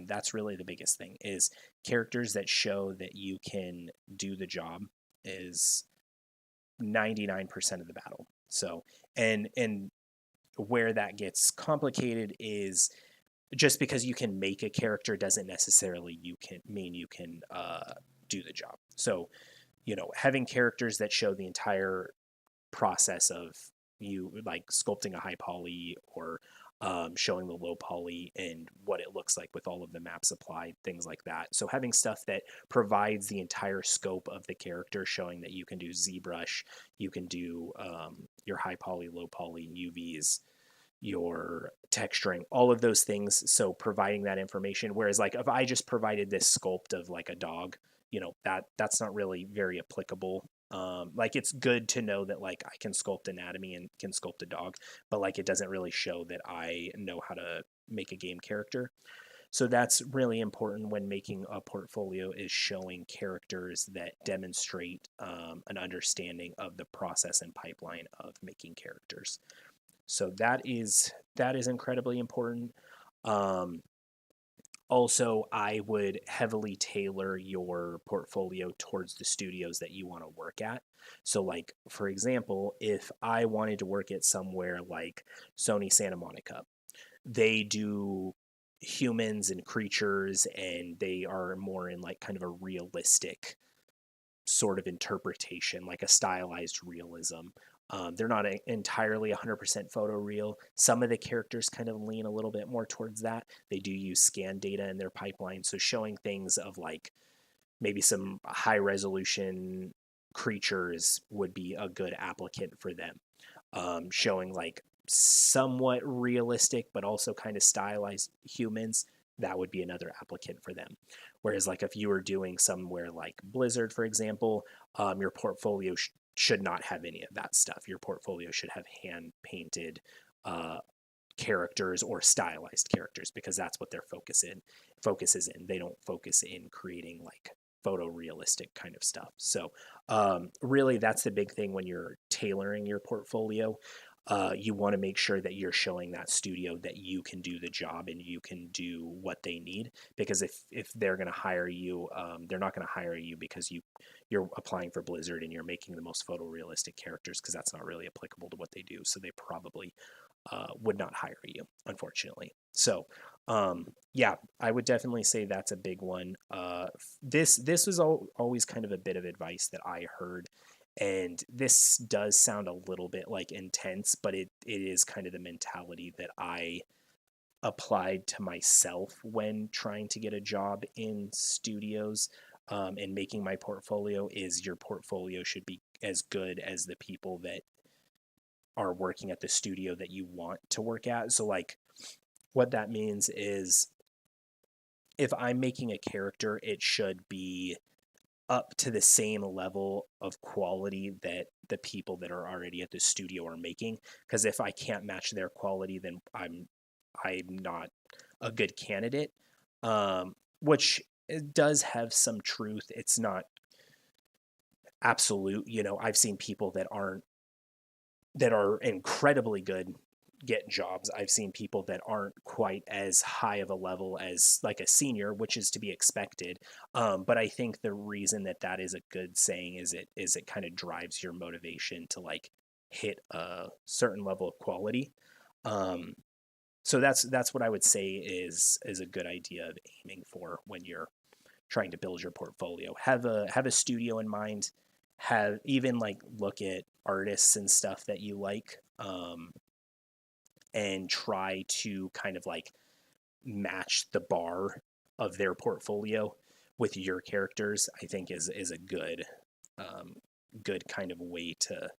That's really the biggest thing, is characters that show that you can do the job is 99% of the battle. So, and where that gets complicated is just because you can make a character doesn't necessarily mean you can do the job. So, having characters that show the entire process of you like sculpting a high poly or showing the low poly and what it looks like with all of the maps applied, things like that. So having stuff that provides the entire scope of the character, showing that you can do ZBrush, you can do your high poly, low poly, UVs, your texturing, all of those things. So providing that information. Whereas like if I just provided this sculpt of like a dog, that's not really very applicable. Like it's good to know that like I can sculpt anatomy and can sculpt a dog, but like it doesn't really show that I know how to make a game character. So that's really important when making a portfolio, is showing characters that demonstrate an understanding of the process and pipeline of making characters. So that is incredibly important. Um, Also, I would heavily tailor your portfolio towards the studios that you want to work at. So, like, for example, if I wanted to work at somewhere like Sony Santa Monica, they do humans and creatures, and they are more in like kind of a realistic sort of interpretation, like a stylized realism. They're not entirely 100% photoreal. Some of the characters kind of lean a little bit more towards that. They do use scan data in their pipeline, so showing things of like maybe some high resolution creatures would be a good applicant for them. Showing like somewhat realistic but also kind of stylized humans, that would be another applicant for them. Whereas like if you were doing somewhere like Blizzard, for example, your portfolio should not have any of that stuff. Your portfolio should have hand painted characters or stylized characters, because that's what their focuses in. They don't focus in creating like photorealistic kind of stuff. So really that's the big thing when you're tailoring your portfolio. You want to make sure that you're showing that studio that you can do the job and you can do what they need. Because if they're going to hire you, they're not going to hire you because you're applying for Blizzard and you're making the most photorealistic characters, because that's not really applicable to what they do. So they probably would not hire you, unfortunately. So yeah, I would definitely say that's a big one. This was always kind of a bit of advice that I heard, and this does sound a little bit like intense, but it is kind of the mentality that I applied to myself when trying to get a job in studios and making my portfolio. Is your portfolio should be as good as the people that are working at the studio that you want to work at. So like what that means is if I'm making a character, it should be up to the same level of quality that the people that are already at the studio are making. Because if I can't match their quality, then I'm not a good candidate. Which it does have some truth. It's not absolute. I've seen people that are incredibly good get jobs. I've seen people that aren't quite as high of a level as like a senior, which is to be expected. But I think the reason that is a good saying is it kind of drives your motivation to like hit a certain level of quality. So that's what I would say is a good idea of aiming for when you're trying to build your portfolio. Have a studio in mind. Have even like look at artists and stuff that you like. And try to kind of like match the bar of their portfolio with your characters, I think is a good kind of way to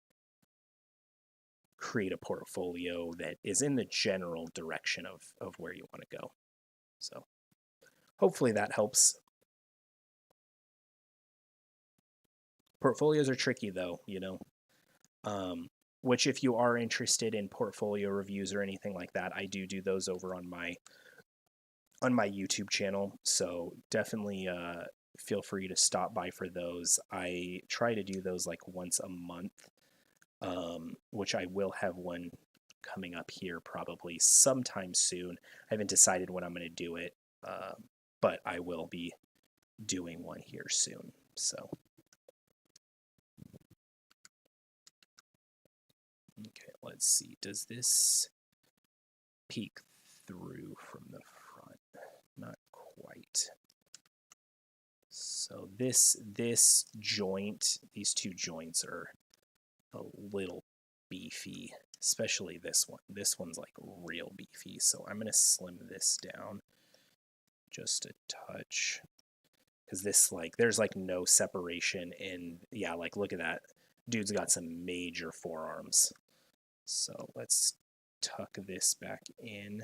create a portfolio that is in the general direction of where you want to go. So hopefully that helps. Portfolios are tricky though, which if you are interested in portfolio reviews or anything like that, I do those over on my YouTube channel. So definitely feel free to stop by for those. I try to do those like once a month, which I will have one coming up here probably sometime soon. I haven't decided when I'm going to do it, but I will be doing one here soon. So let's see, does this peek through from the front? Not quite. So this joint, these two joints are a little beefy, especially this one. This one's like real beefy, so I'm going to slim this down just a touch. Because this, like, there's like no separation in, yeah, like look at that. Dude's got some major forearms. So let's tuck this back in.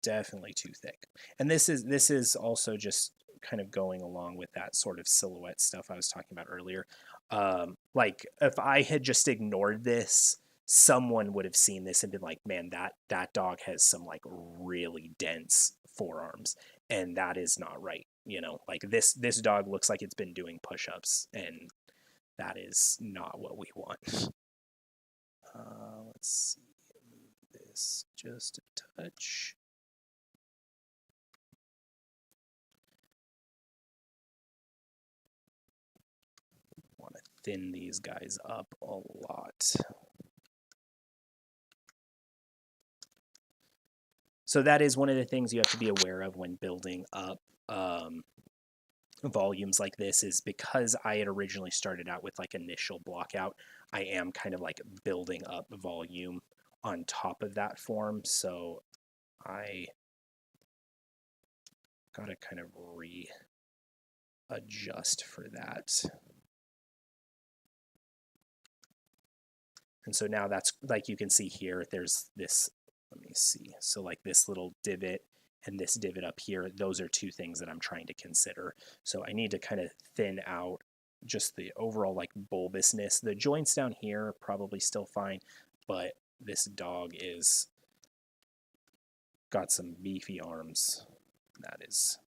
Definitely too thick. And this is also just kind of going along with that sort of silhouette stuff I was talking about earlier. Like if I had just ignored this, someone would have seen this and been like, man, that dog has some like really dense forearms, and that is not right. You know, like this dog looks like it's been doing push-ups, and that is not what we want. Let's see, move this just a touch. Want to thin these guys up a lot. So that is one of the things you have to be aware of when building up volumes like this, is because I had originally started out with like initial blockout, I am kind of like building up volume on top of that form. So I gotta kind of readjust for that. And so now that's, like you can see here, there's this, let me see. So like this little divot and this divot up here, those are two things that I'm trying to consider. So I need to kind of thin out just the overall like bulbousness. The joints down here are probably still fine, but this dog is got some beefy arms. That is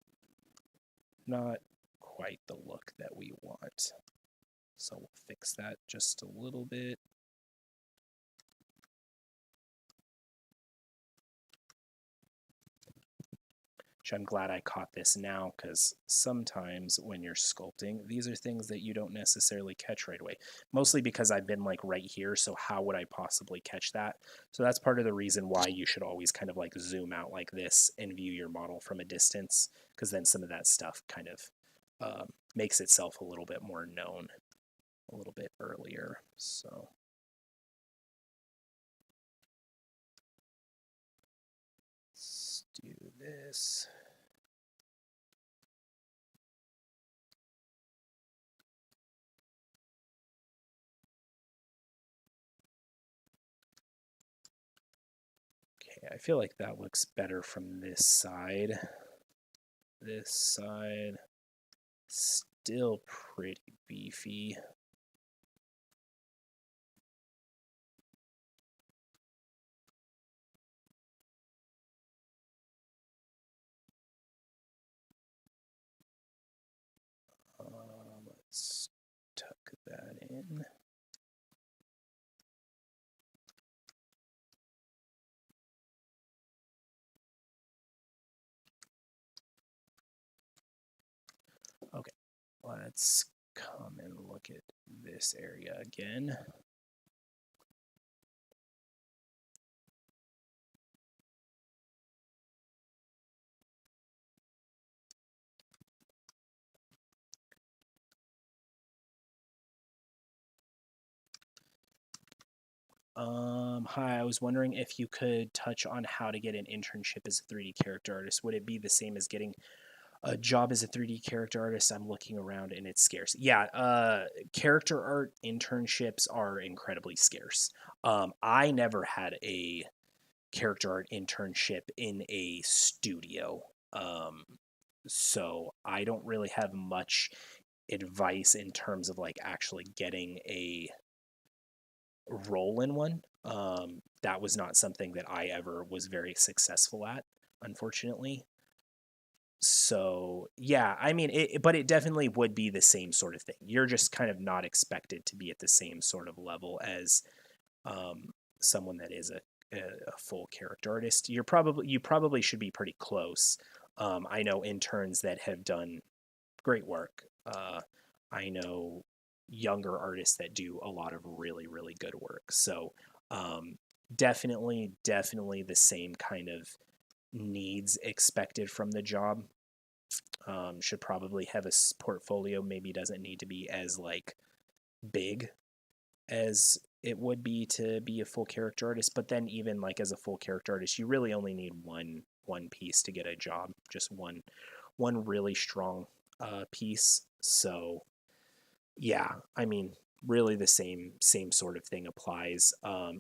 not quite the look that we want. So we'll fix that just a little bit. I'm glad I caught this now, because sometimes when you're sculpting, these are things that you don't necessarily catch right away. Mostly because I've been like right here, so how would I possibly catch that? So that's part of the reason why you should always kind of like zoom out like this and view your model from a distance, because then some of that stuff kind of makes itself a little bit more known a little bit earlier. So let's do this. I feel like that looks better from this side. This side, still pretty beefy. Let's tuck that in. Okay, let's come and look at this area again. Hi, I was wondering if you could touch on how to get an internship as a 3D character artist. Would it be the same as getting a job as a 3D character artist? I'm looking around and it's scarce. Yeah, character art internships are incredibly scarce. I never had a character art internship in a studio. So I don't really have much advice in terms of like actually getting a role in one. That was not something that I ever was very successful at, unfortunately. So yeah, I mean, but it definitely would be the same sort of thing. You're just kind of not expected to be at the same sort of level as someone that is a full character artist. You probably should be pretty close. I know interns that have done great work. I know younger artists that do a lot of really, really good work. So definitely, definitely the same kind of needs expected from the job. Should probably have a portfolio. Maybe doesn't need to be as like big as it would be to be a full character artist. But then even like as a full character artist, you really only need one piece to get a job. Just one really strong piece. So yeah, I mean, really the same sort of thing applies.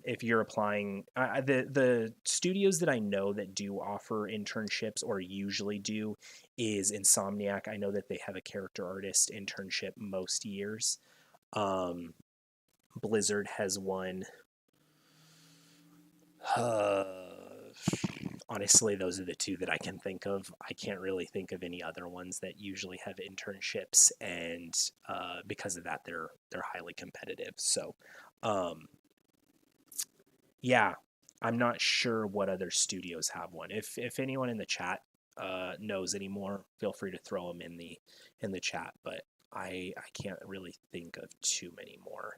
If you're applying, the studios that I know that do offer internships or usually do is Insomniac. I know that they have a character artist internship most years. Um, Blizzard has one. Uh, Honestly, those are the two that I can think of. I can't really think of any other ones that usually have internships, and because of that, they're highly competitive. So, um, yeah, I'm not sure what other studios have one. If anyone in the chat knows any more, feel free to throw them in the chat. But I can't really think of too many more.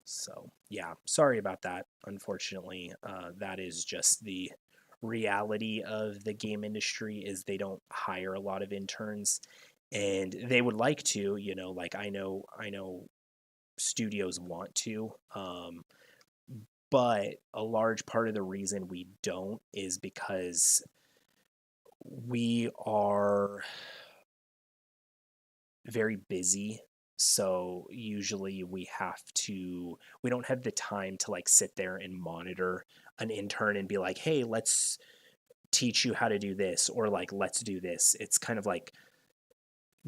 So yeah, sorry about that. Unfortunately, that is just the reality of the game industry is they don't hire a lot of interns, and they would like to, like I know studios want to, but a large part of the reason we don't is because we are very busy. So usually we don't have the time to like sit there and monitor an intern and be like, hey, let's teach you how to do this, or like, let's do this. It's kind of like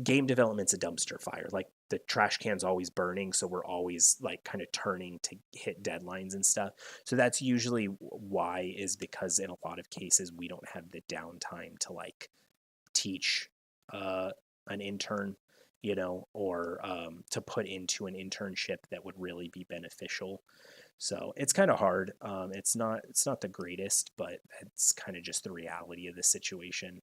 game development's a dumpster fire. Like the trash can's always burning. So we're always like kind of turning to hit deadlines and stuff. So that's usually why, is because in a lot of cases, we don't have the downtime to like teach uh, an intern, or to put into an internship that would really be beneficial. So it's kind of hard. It's not the greatest, but it's kind of just the reality of the situation.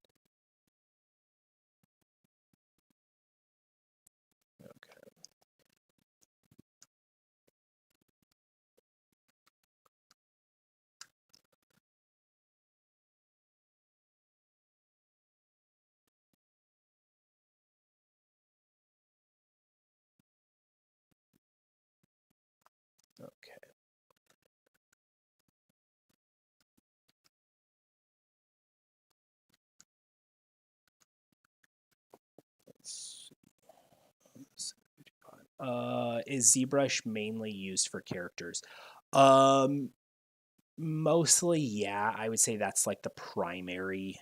Okay. Okay. Let's see. Is ZBrush mainly used for characters? Um, Mostly, yeah. I would say that's like the primary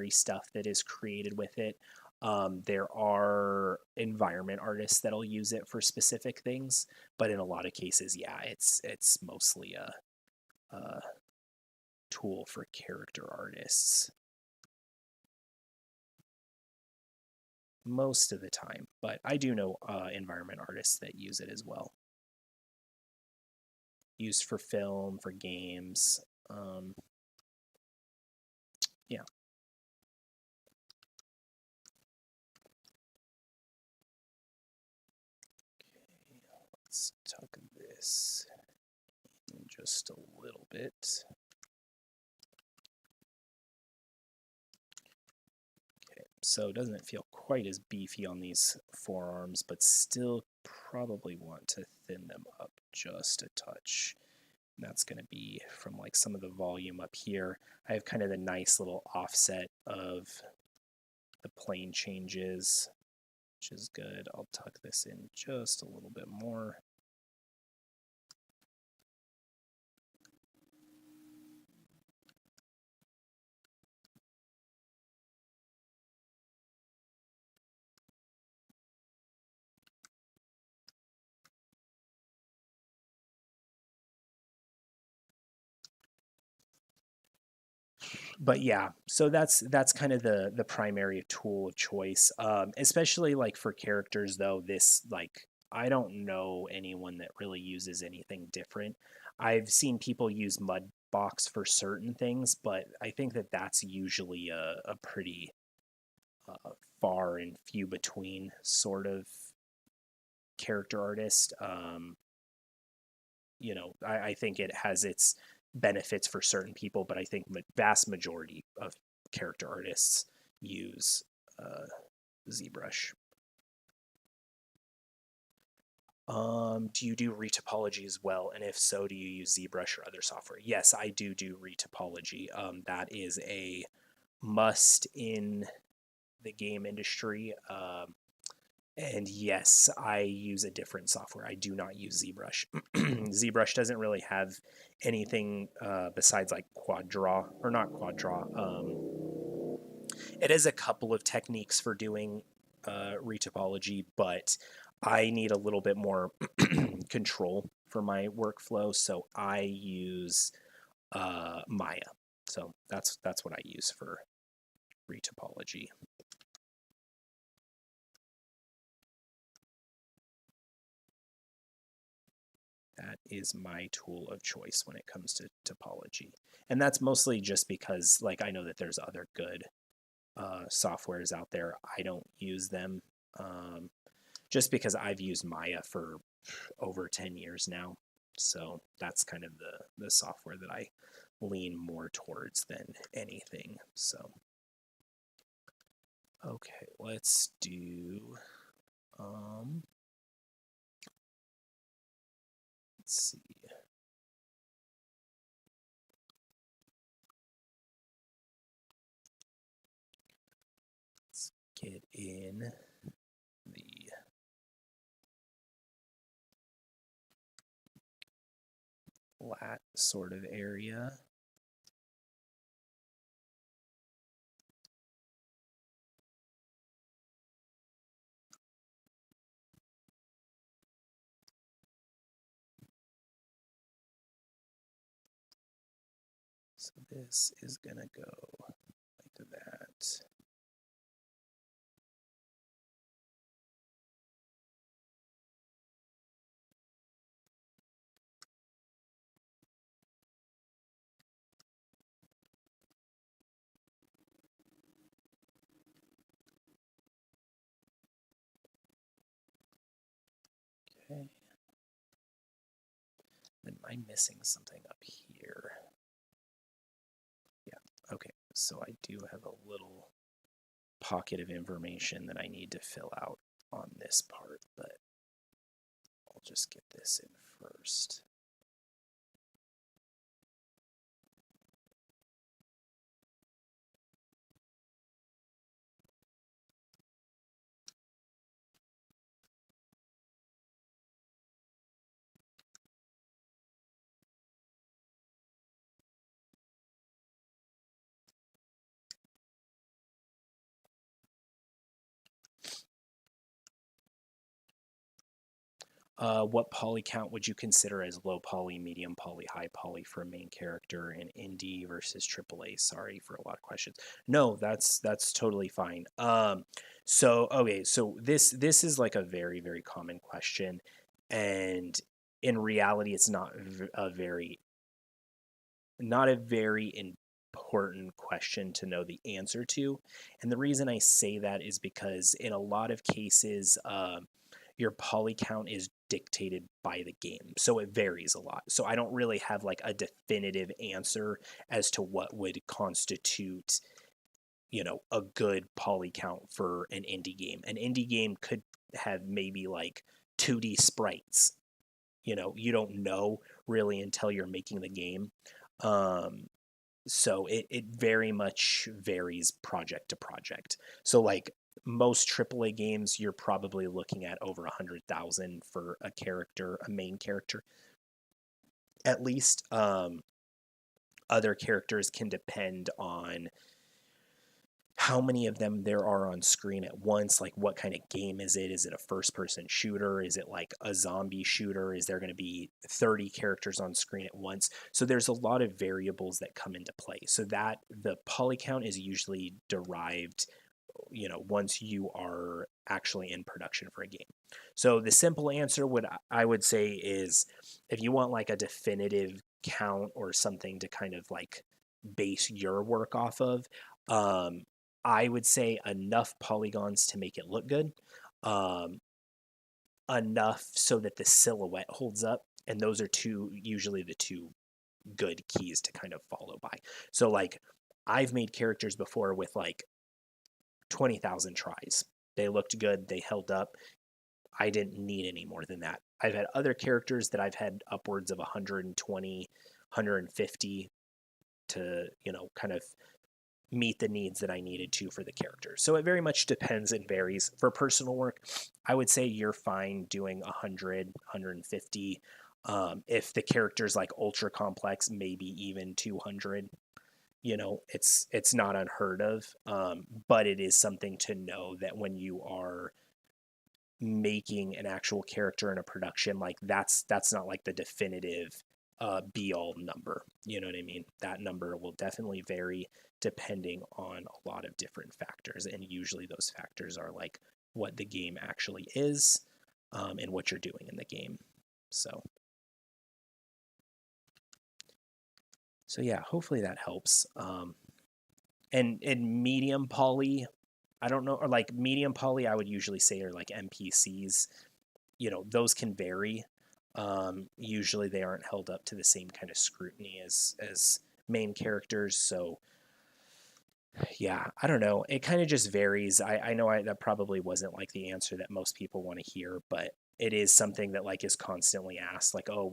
stuff that is created with it. There are environment artists that'll use it for specific things, but in a lot of cases, yeah, it's mostly a tool for character artists most of the time. But I do know environment artists that use it as well. Used for film, for games. Yeah. Okay, let's tuck this in just a little bit. Okay, so doesn't it feel quite as beefy on these forearms, but still probably want to thin them up just a touch. And that's going to be from like some of the volume up here. I have kind of the nice little offset of the plane changes, which is good. I'll tuck this in just a little bit more. But yeah, so that's kind of the primary tool of choice, especially like for characters though. This like I don't know anyone that really uses anything different. I've seen people use Mudbox for certain things, but I think that that's usually a pretty far and few between sort of character artist. I think it has its benefits for certain people, but I think vast majority of character artists use ZBrush. Do you do re-topology as well? And if so, do you use ZBrush or other software? Yes, I do re-topology. That is a must in the game industry. And yes, I use a different software. I do not use ZBrush. ZBrush doesn't really have anything besides like quad draw, or not quad draw. It has a couple of techniques for doing re-topology, but I need a little bit more control for my workflow, so I use Maya. So that's what I use for re-topology. That is my tool of choice when it comes to topology. And that's mostly just because, like, I know that there's other good softwares out there. I don't use them just because I've used Maya for over 10 years now. So that's kind of the software that I lean more towards than anything. So, okay, let's do, let's see. Let's get in the lat sort of area. So this is gonna go like that. Okay. Am I missing something up here? Yeah, okay. So I do have a little pocket of information that I need to fill out on this part, but I'll just get this in first. What poly count would you consider as low poly, medium poly, high poly for a main character in indie versus AAA? Sorry for a lot of questions. No, that's totally fine. So okay, so this is like a very, very common question, and in reality, it's not a very important question to know the answer to. And the reason I say that is because in a lot of cases, your poly count is dictated by the game. So it varies a lot. So I don't really have like a definitive answer as to what would constitute, a good poly count for an indie game. An indie game could have maybe like 2D sprites. You don't know really until you're making the game. So it very much varies project to project. So like most AAA games, you're probably looking at over 100,000 for a character, a main character, at least. Other characters can depend on how many of them there are on screen at once. Like, what kind of game is it? Is it a first-person shooter? Is it like a zombie shooter? Is there going to be 30 characters on screen at once? So there's a lot of variables that come into play. So that the poly count is usually derived, once you are actually in production for a game. So the simple answer I would say is, if you want like a definitive count or something to kind of like base your work off of, I would say enough polygons to make it look good, um, enough so that the silhouette holds up, and those are usually the two good keys to kind of follow by. So like I've made characters before with like 20,000 tries. They looked good, they held up. I didn't need any more than that. I've had other characters that I've had upwards of 120, 150 to, kind of meet the needs that I needed to for the character. So it very much depends and varies. For personal work, I would say you're fine doing 100, 150. If the character's like ultra complex, maybe even 200. It's not unheard of, but it is something to know that when you are making an actual character in a production, like that's not like the definitive be all number. You know what I mean? That number will definitely vary depending on a lot of different factors, and usually those factors are like what the game actually is, and what you're doing in the game. So yeah, hopefully that helps. And medium poly, I don't know, or like medium poly, I would usually say are like NPCs. Those can vary. Usually they aren't held up to the same kind of scrutiny as main characters. So yeah, I don't know. It kind of just varies. I know that probably wasn't like the answer that most people want to hear, but it is something that like is constantly asked, like, oh,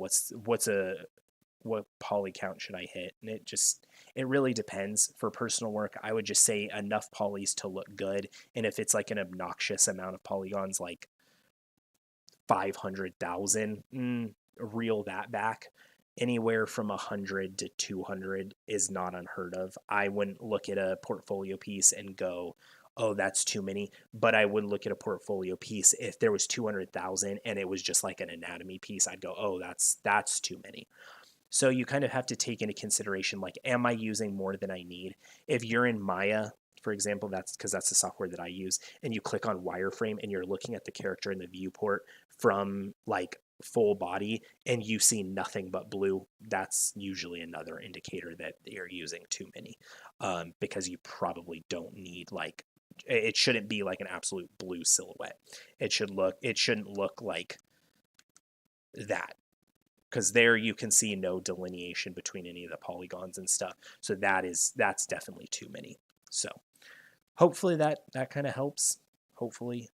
what poly count should I hit? And it really depends. For personal work, I would just say enough polys to look good. And if it's like an obnoxious amount of polygons, like 500,000, reel that back. Anywhere from 100 to 200 is not unheard of. I wouldn't look at a portfolio piece and go, oh, that's too many. But I would look at a portfolio piece if there was 200,000 and it was just like an anatomy piece. I'd go, oh, that's too many. So you kind of have to take into consideration, like, am I using more than I need? If you're in Maya, for example, that's because that's the software that I use, and you click on wireframe and you're looking at the character in the viewport from like full body and you see nothing but blue, that's usually another indicator that you're using too many, because you probably don't need like, it shouldn't be like an absolute blue silhouette. It shouldn't look like that, because there you can see no delineation between any of the polygons and stuff. So that's definitely too many. So hopefully that kind of helps. Hopefully.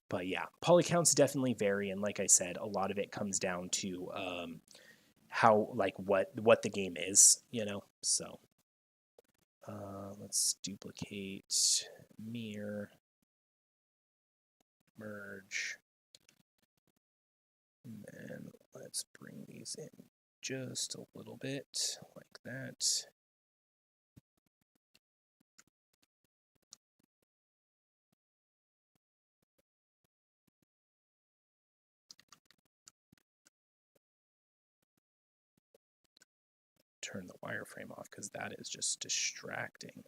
But yeah, poly counts definitely vary, and like I said, a lot of it comes down to how, like, what the game is, So let's duplicate, mirror, merge, and then let's bring these in just a little bit like that. Turn the wireframe off because that is just distracting.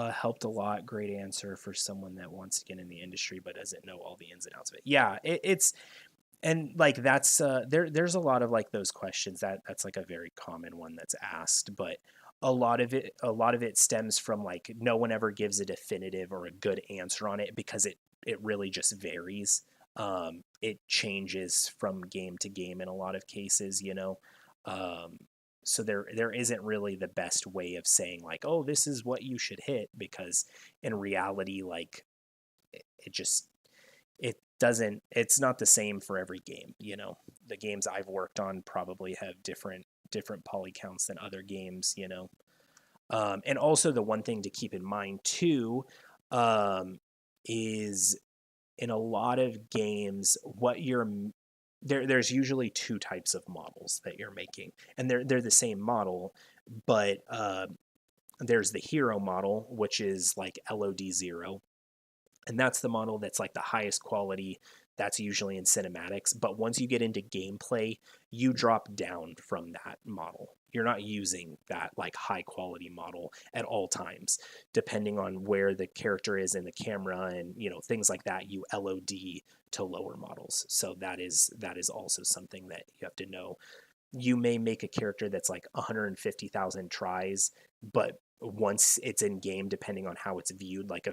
Helped a lot. Great answer for someone that wants to get in the industry but doesn't know all the ins and outs of it. Yeah, it's and like that's there's a lot of like those questions that's like a very common one that's asked, but a lot of it stems from like no one ever gives a definitive or a good answer on it because it really just varies. It changes from game to game in a lot of cases. Um, so there isn't really the best way of saying like, oh, this is what you should hit, because in reality, like, it just it doesn't it's not the same for every game. The games I've worked on probably have different poly counts than other games. And also the one thing to keep in mind too, is in a lot of games there's usually two types of models that you're making, and they're the same model, but there's the hero model, which is like LOD 0, And that's the model that's like the highest quality. That's usually in cinematics. But once you get into gameplay, you drop down from that model. You're not using that like high quality model at all times. Depending on where the character is in the camera and things like that, you LOD to lower models. So that is also something that you have to know. You may make a character that's like 150,000 tries, but once it's in game, depending on how it's viewed, like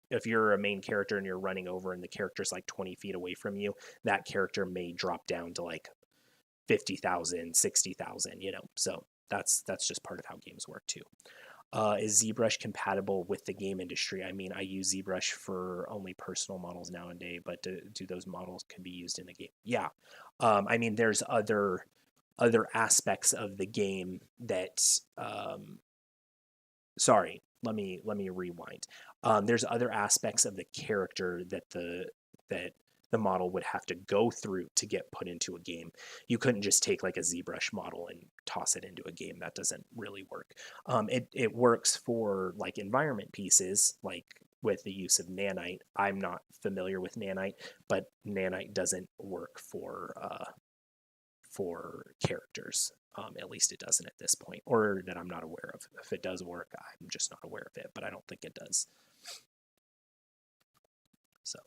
if you're a main character and you're running over and the character's like 20 feet away from you, that character may drop down to like 50,000, 60,000, So that's just part of how games work too. Is ZBrush compatible with the game industry? I mean, I use ZBrush for only personal models nowadays, but do those models can be used in a game? Yeah. I mean, there's other aspects of the game that sorry, let me rewind. There's other aspects of the character that the model would have to go through to get put into a game. You couldn't just take like a ZBrush model and toss it into a game. That doesn't really work. It works for like environment pieces, like with the use of nanite. I'm not familiar with nanite, but nanite doesn't work for characters. At least it doesn't at this point, or that I'm not aware of. If it does work, I'm just not aware of it, but I don't think it does. So,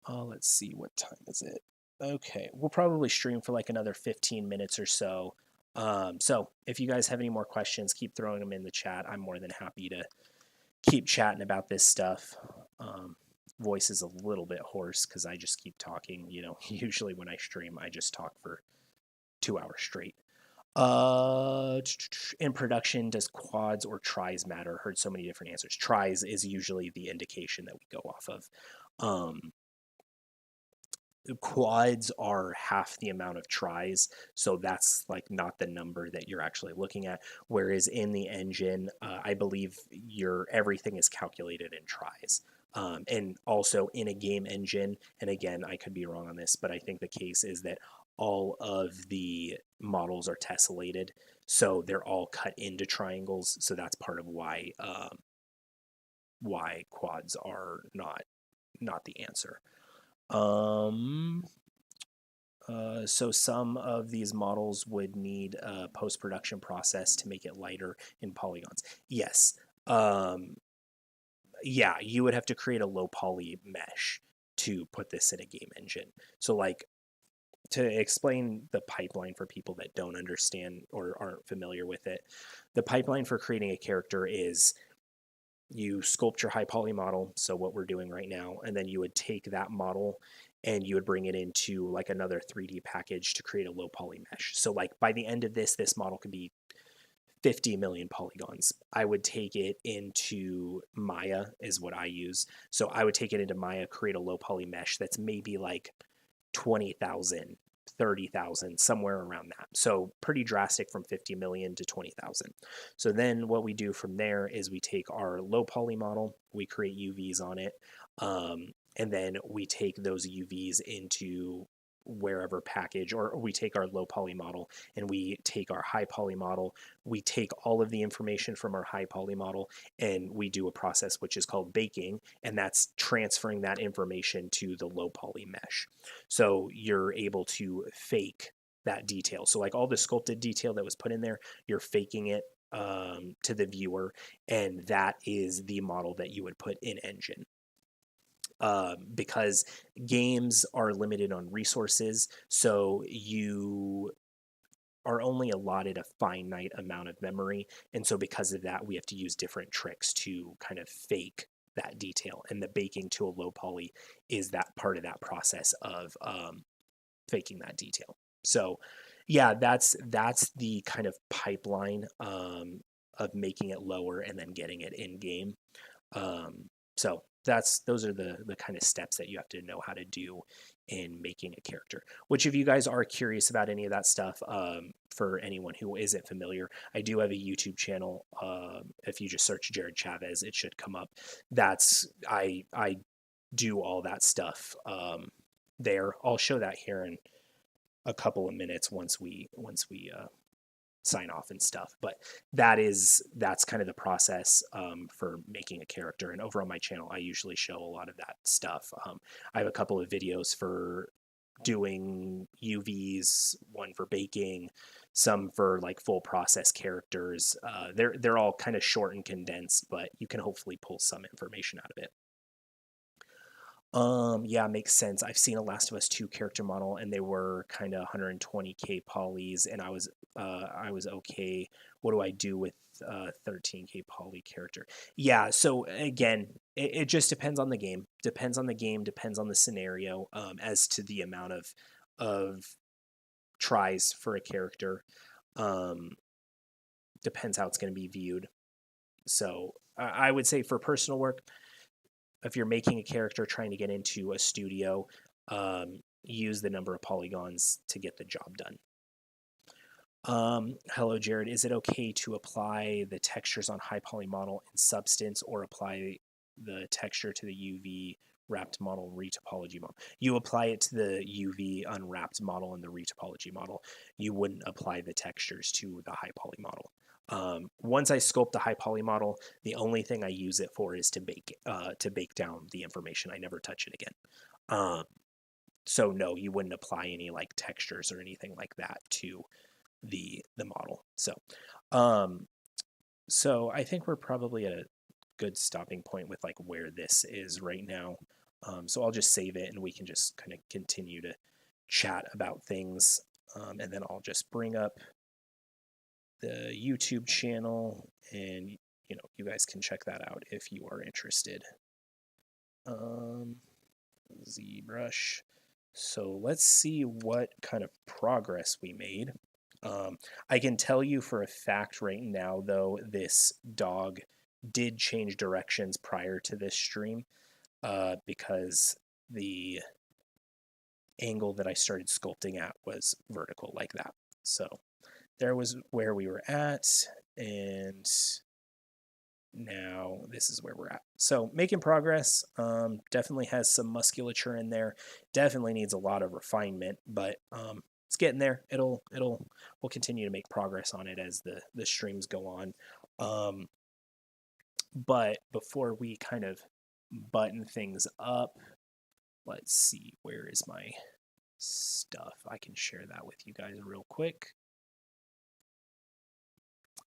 let's see, what time is it? Okay, we'll probably stream for like another 15 minutes or so. So if you guys have any more questions, keep throwing them in the chat. I'm more than happy to keep chatting about this stuff. Voice is a little bit hoarse because I just keep talking. Usually when I stream, I just talk for 2 hours straight. In production, does quads or tries matter? Heard so many different answers. Tries is usually the indication that we go off of. Quads are half the amount of tries, so that's like not the number that you're actually looking at. Whereas in the engine, I believe everything is calculated in tries. And also in a game engine, and again, I could be wrong on this, but I think the case is that all of the models are tessellated, so they're all cut into triangles. So that's part of why quads are not the answer. So some of these models would need a post-production process to make it lighter in polygons. Yes. Yeah, you would have to create a low poly mesh to put this in a game engine. So like, to explain the pipeline for people that don't understand or aren't familiar with it, the pipeline for creating a character is you sculpt your high poly model, so what we're doing right now, and then you would take that model and you would bring it into like another 3D package to create a low poly mesh. So like by the end of this model could be 50 million polygons. I would take it into Maya is what I use. So I would take it into Maya, create a low poly mesh that's maybe like 20,000, 30,000, somewhere around that. So pretty drastic from 50 million to 20,000. So then what we do from there is we take our low poly model, we create UVs on it, and then we take those UVs into wherever package, or we take our low poly model and we take our high poly model, we take all of the information from our high poly model and we do a process which is called baking, and that's transferring that information to the low poly mesh. So you're able to fake that detail. So like all the sculpted detail that was put in there, you're faking it to the viewer, and that is the model that you would put in engine. Because games are limited on resources, so you are only allotted a finite amount of memory, and so because of that, we have to use different tricks to kind of fake that detail, and the baking to a low poly is that part of that process of faking that detail. So yeah, that's the kind of pipeline of making it lower and then getting it in game. So those are the kind of steps that you have to know how to do in making a character. Which, if you guys are curious about any of that stuff, for anyone who isn't familiar, I do have a YouTube channel. If you just search Jared Chavez, it should come up. I do all that stuff there. I'll show that here in a couple of minutes once we sign off and stuff. But that's kind of the process for making a character. And over on my channel, I usually show a lot of that stuff. I have a couple of videos for doing UVs, one for baking, some for like full process characters. They're all kind of short and condensed, but you can hopefully pull some information out of it. Yeah, makes sense. I've seen a Last of Us 2 character model, and they were kind of 120k polys, and I was okay. What do I do with 13k poly character? Yeah, so again, it just depends on the game. Depends on the game. Depends on the scenario. As to the amount of tries for a character. Depends how it's going to be viewed. So I would say for personal work, if you're making a character trying to get into a studio, use the number of polygons to get the job done. Hello, Jared. Is it okay to apply the textures on high poly model in Substance, or apply the texture to the UV wrapped model re-topology model? You apply it to the UV unwrapped model and the re-topology model. You wouldn't apply the textures to the high poly model. Once I sculpt the high poly model, the only thing I use it for is to bake down the information. I never touch it again. So no, you wouldn't apply any like textures or anything like that to the model. So I think we're probably at a good stopping point with like where this is right now. So I'll just save it, and we can just kind of continue to chat about things. And then I'll just bring up the YouTube channel, and you guys can check that out if you are interested. ZBrush. So let's see what kind of progress we made. I can tell you for a fact right now, though, this dog did change directions prior to this stream, because the angle that I started sculpting at was vertical like that. So there was where we were at, and now this is where we're at. So making progress. Definitely has some musculature in there. Definitely needs a lot of refinement, but it's getting there. We'll continue to make progress on it as the streams go on. But before we kind of button things up, let's see, where is my stuff? I can share that with you guys real quick.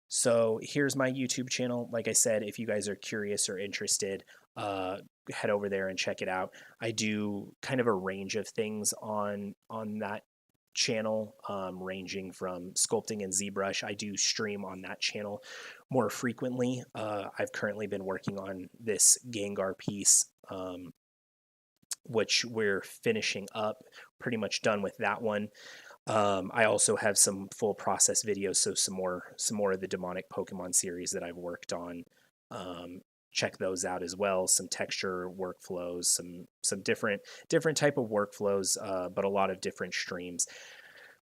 So here's my YouTube channel. Like I said, if you guys are curious or interested, head over there and check it out. I do kind of a range of things on that channel, ranging from sculpting and ZBrush. I do stream on that channel more frequently. I've currently been working on this Gengar piece, which we're finishing up, pretty much done with that one. I also have some full process videos, so some more of the demonic Pokemon series that I've worked on. Check those out as well. Some texture workflows, some different type of workflows, but a lot of different streams.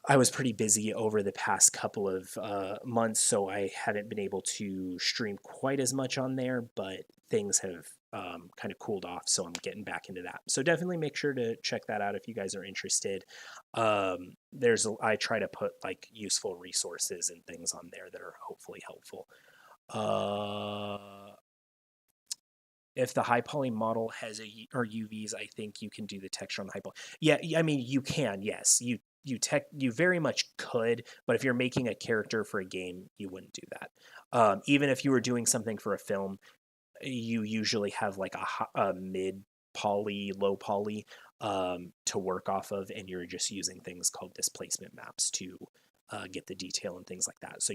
I was pretty busy over the past couple of months, so I haven't been able to stream quite as much on there, but things have kind of cooled off, so I'm getting back into that. So definitely make sure to check that out if you guys are interested. I try to put like useful resources and things on there that are hopefully helpful. If the high poly model has or UVs, I think you can do the texture on the high poly. Yeah, I mean you can. Yes, you very much could, but if you're making a character for a game, you wouldn't do that. Even if you were doing something for a film, you usually have like a mid poly, low poly to work off of, and you're just using things called displacement maps to get the detail and things like that. So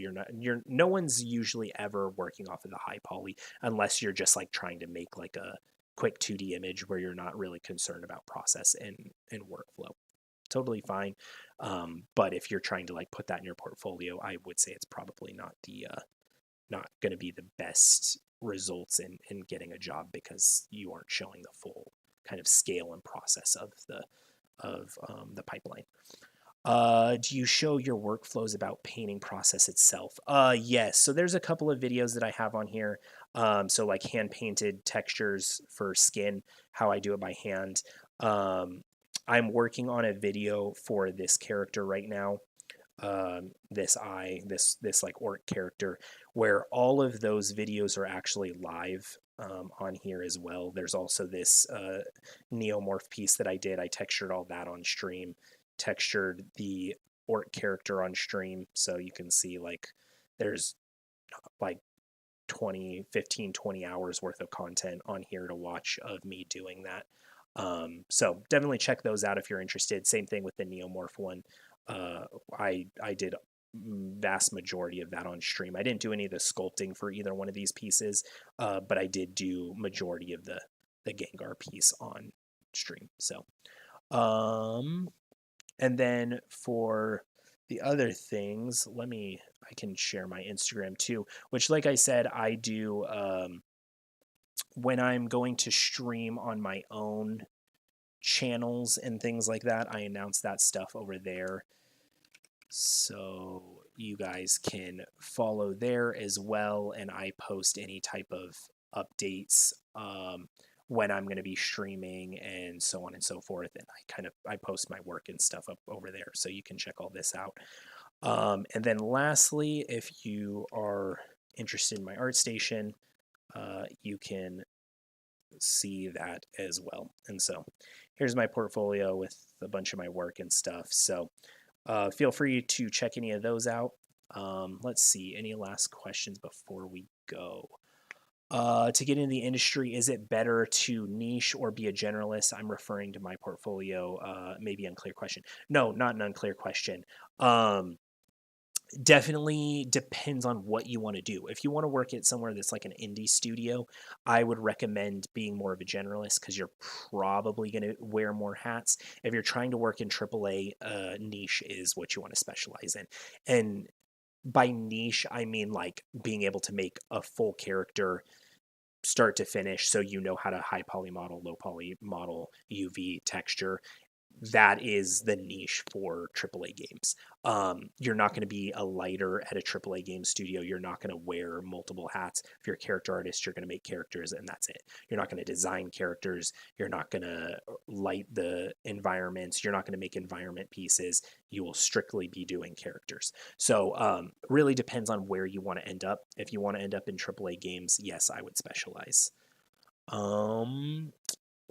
no one's usually ever working off of the high poly unless you're just like trying to make like a quick 2D image where you're not really concerned about process and workflow. Totally fine. But if you're trying to like put that in your portfolio, I would say it's probably not going to be the best results in getting a job, because you aren't showing the full kind of scale and process of the pipeline. Do you show your workflows about painting process itself? Yes. So there's a couple of videos that I have on here. So like hand painted textures for skin, how I do it by hand. I'm working on a video for this character right now. this eye, this like orc character, where all of those videos are actually live on here as well. There's also this neomorph piece that I did. I textured all that on stream, textured the orc character on stream, so you can see like there's like 20 hours worth of content on here to watch of me doing that. So definitely check those out if you're interested. Same thing with the neomorph one. I did vast majority of that on stream. I didn't do any of the sculpting for either one of these pieces, but I did do majority of the Gengar piece on stream. So, and then for the other things, I can share my Instagram too, which like I said, I do when I'm going to stream on my own channels and things like that. I announce that stuff over there. So you guys can follow there as well, and I post any type of updates when I'm going to be streaming and so on and so forth. And I post my work and stuff up over there, so you can check all this out. And then lastly, if you are interested in my ArtStation, you can see that as well. And so here's my portfolio with a bunch of my work and stuff. So feel free to check any of those out. Let's see, any last questions before we go? To get into the industry, is it better to niche or be a generalist? I'm referring to my portfolio. Maybe unclear question. No, not an unclear question. Definitely depends on what you want to do. If you want to work at somewhere that's like an indie studio, I would recommend being more of a generalist because you're probably going to wear more hats. If you're trying to work in AAA, niche is what you want to specialize in. And by niche, I mean like being able to make a full character start to finish, so you know how to high poly model, low poly model, UV texture. That is the niche for AAA games. You're not going to be a lighter at a AAA game studio. You're not going to wear multiple hats. If you're a character artist, you're going to make characters and that's it. You're not going to design characters. You're not going to light the environments. You're not going to make environment pieces. You will strictly be doing characters. So really depends on where you want to end up. If you want to end up in AAA games, yes, I would specialize.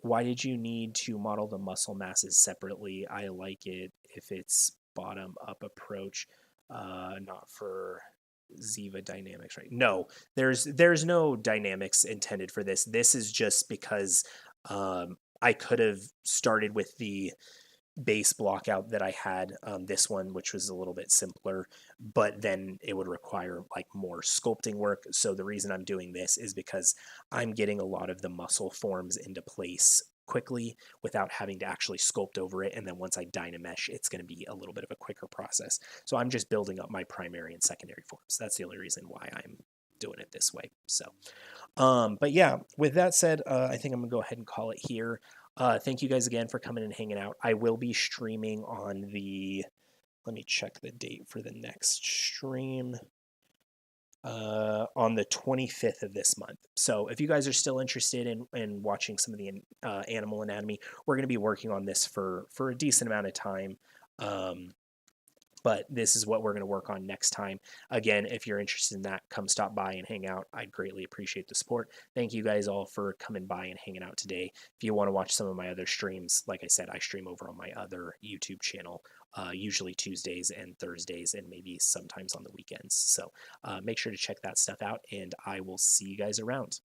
Why did you need to model the muscle masses separately? I like it if it's bottom up approach, not for Ziva dynamics, right? No, there's no dynamics intended for this. This is just because I could have started with the base blockout that I had, this one, which was a little bit simpler, but then it would require like more sculpting work. So the reason I'm doing this is because I'm getting a lot of the muscle forms into place quickly without having to actually sculpt over it. And then once I dynamesh, it's going to be a little bit of a quicker process. So I'm just building up my primary and secondary forms. That's the only reason why I'm doing it this way. So, but yeah, with that said, I think I'm gonna go ahead and call it here. Thank you guys again for coming and hanging out. I will be streaming on let me check the date for the next stream, on the 25th of this month. So if you guys are still interested in watching some of the animal anatomy, we're going to be working on this for a decent amount of time. But this is what we're going to work on next time. Again, if you're interested in that, come stop by and hang out. I'd greatly appreciate the support. Thank you guys all for coming by and hanging out today. If you want to watch some of my other streams, like I said, I stream over on my other YouTube channel, usually Tuesdays and Thursdays, and maybe sometimes on the weekends. So make sure to check that stuff out, and I will see you guys around.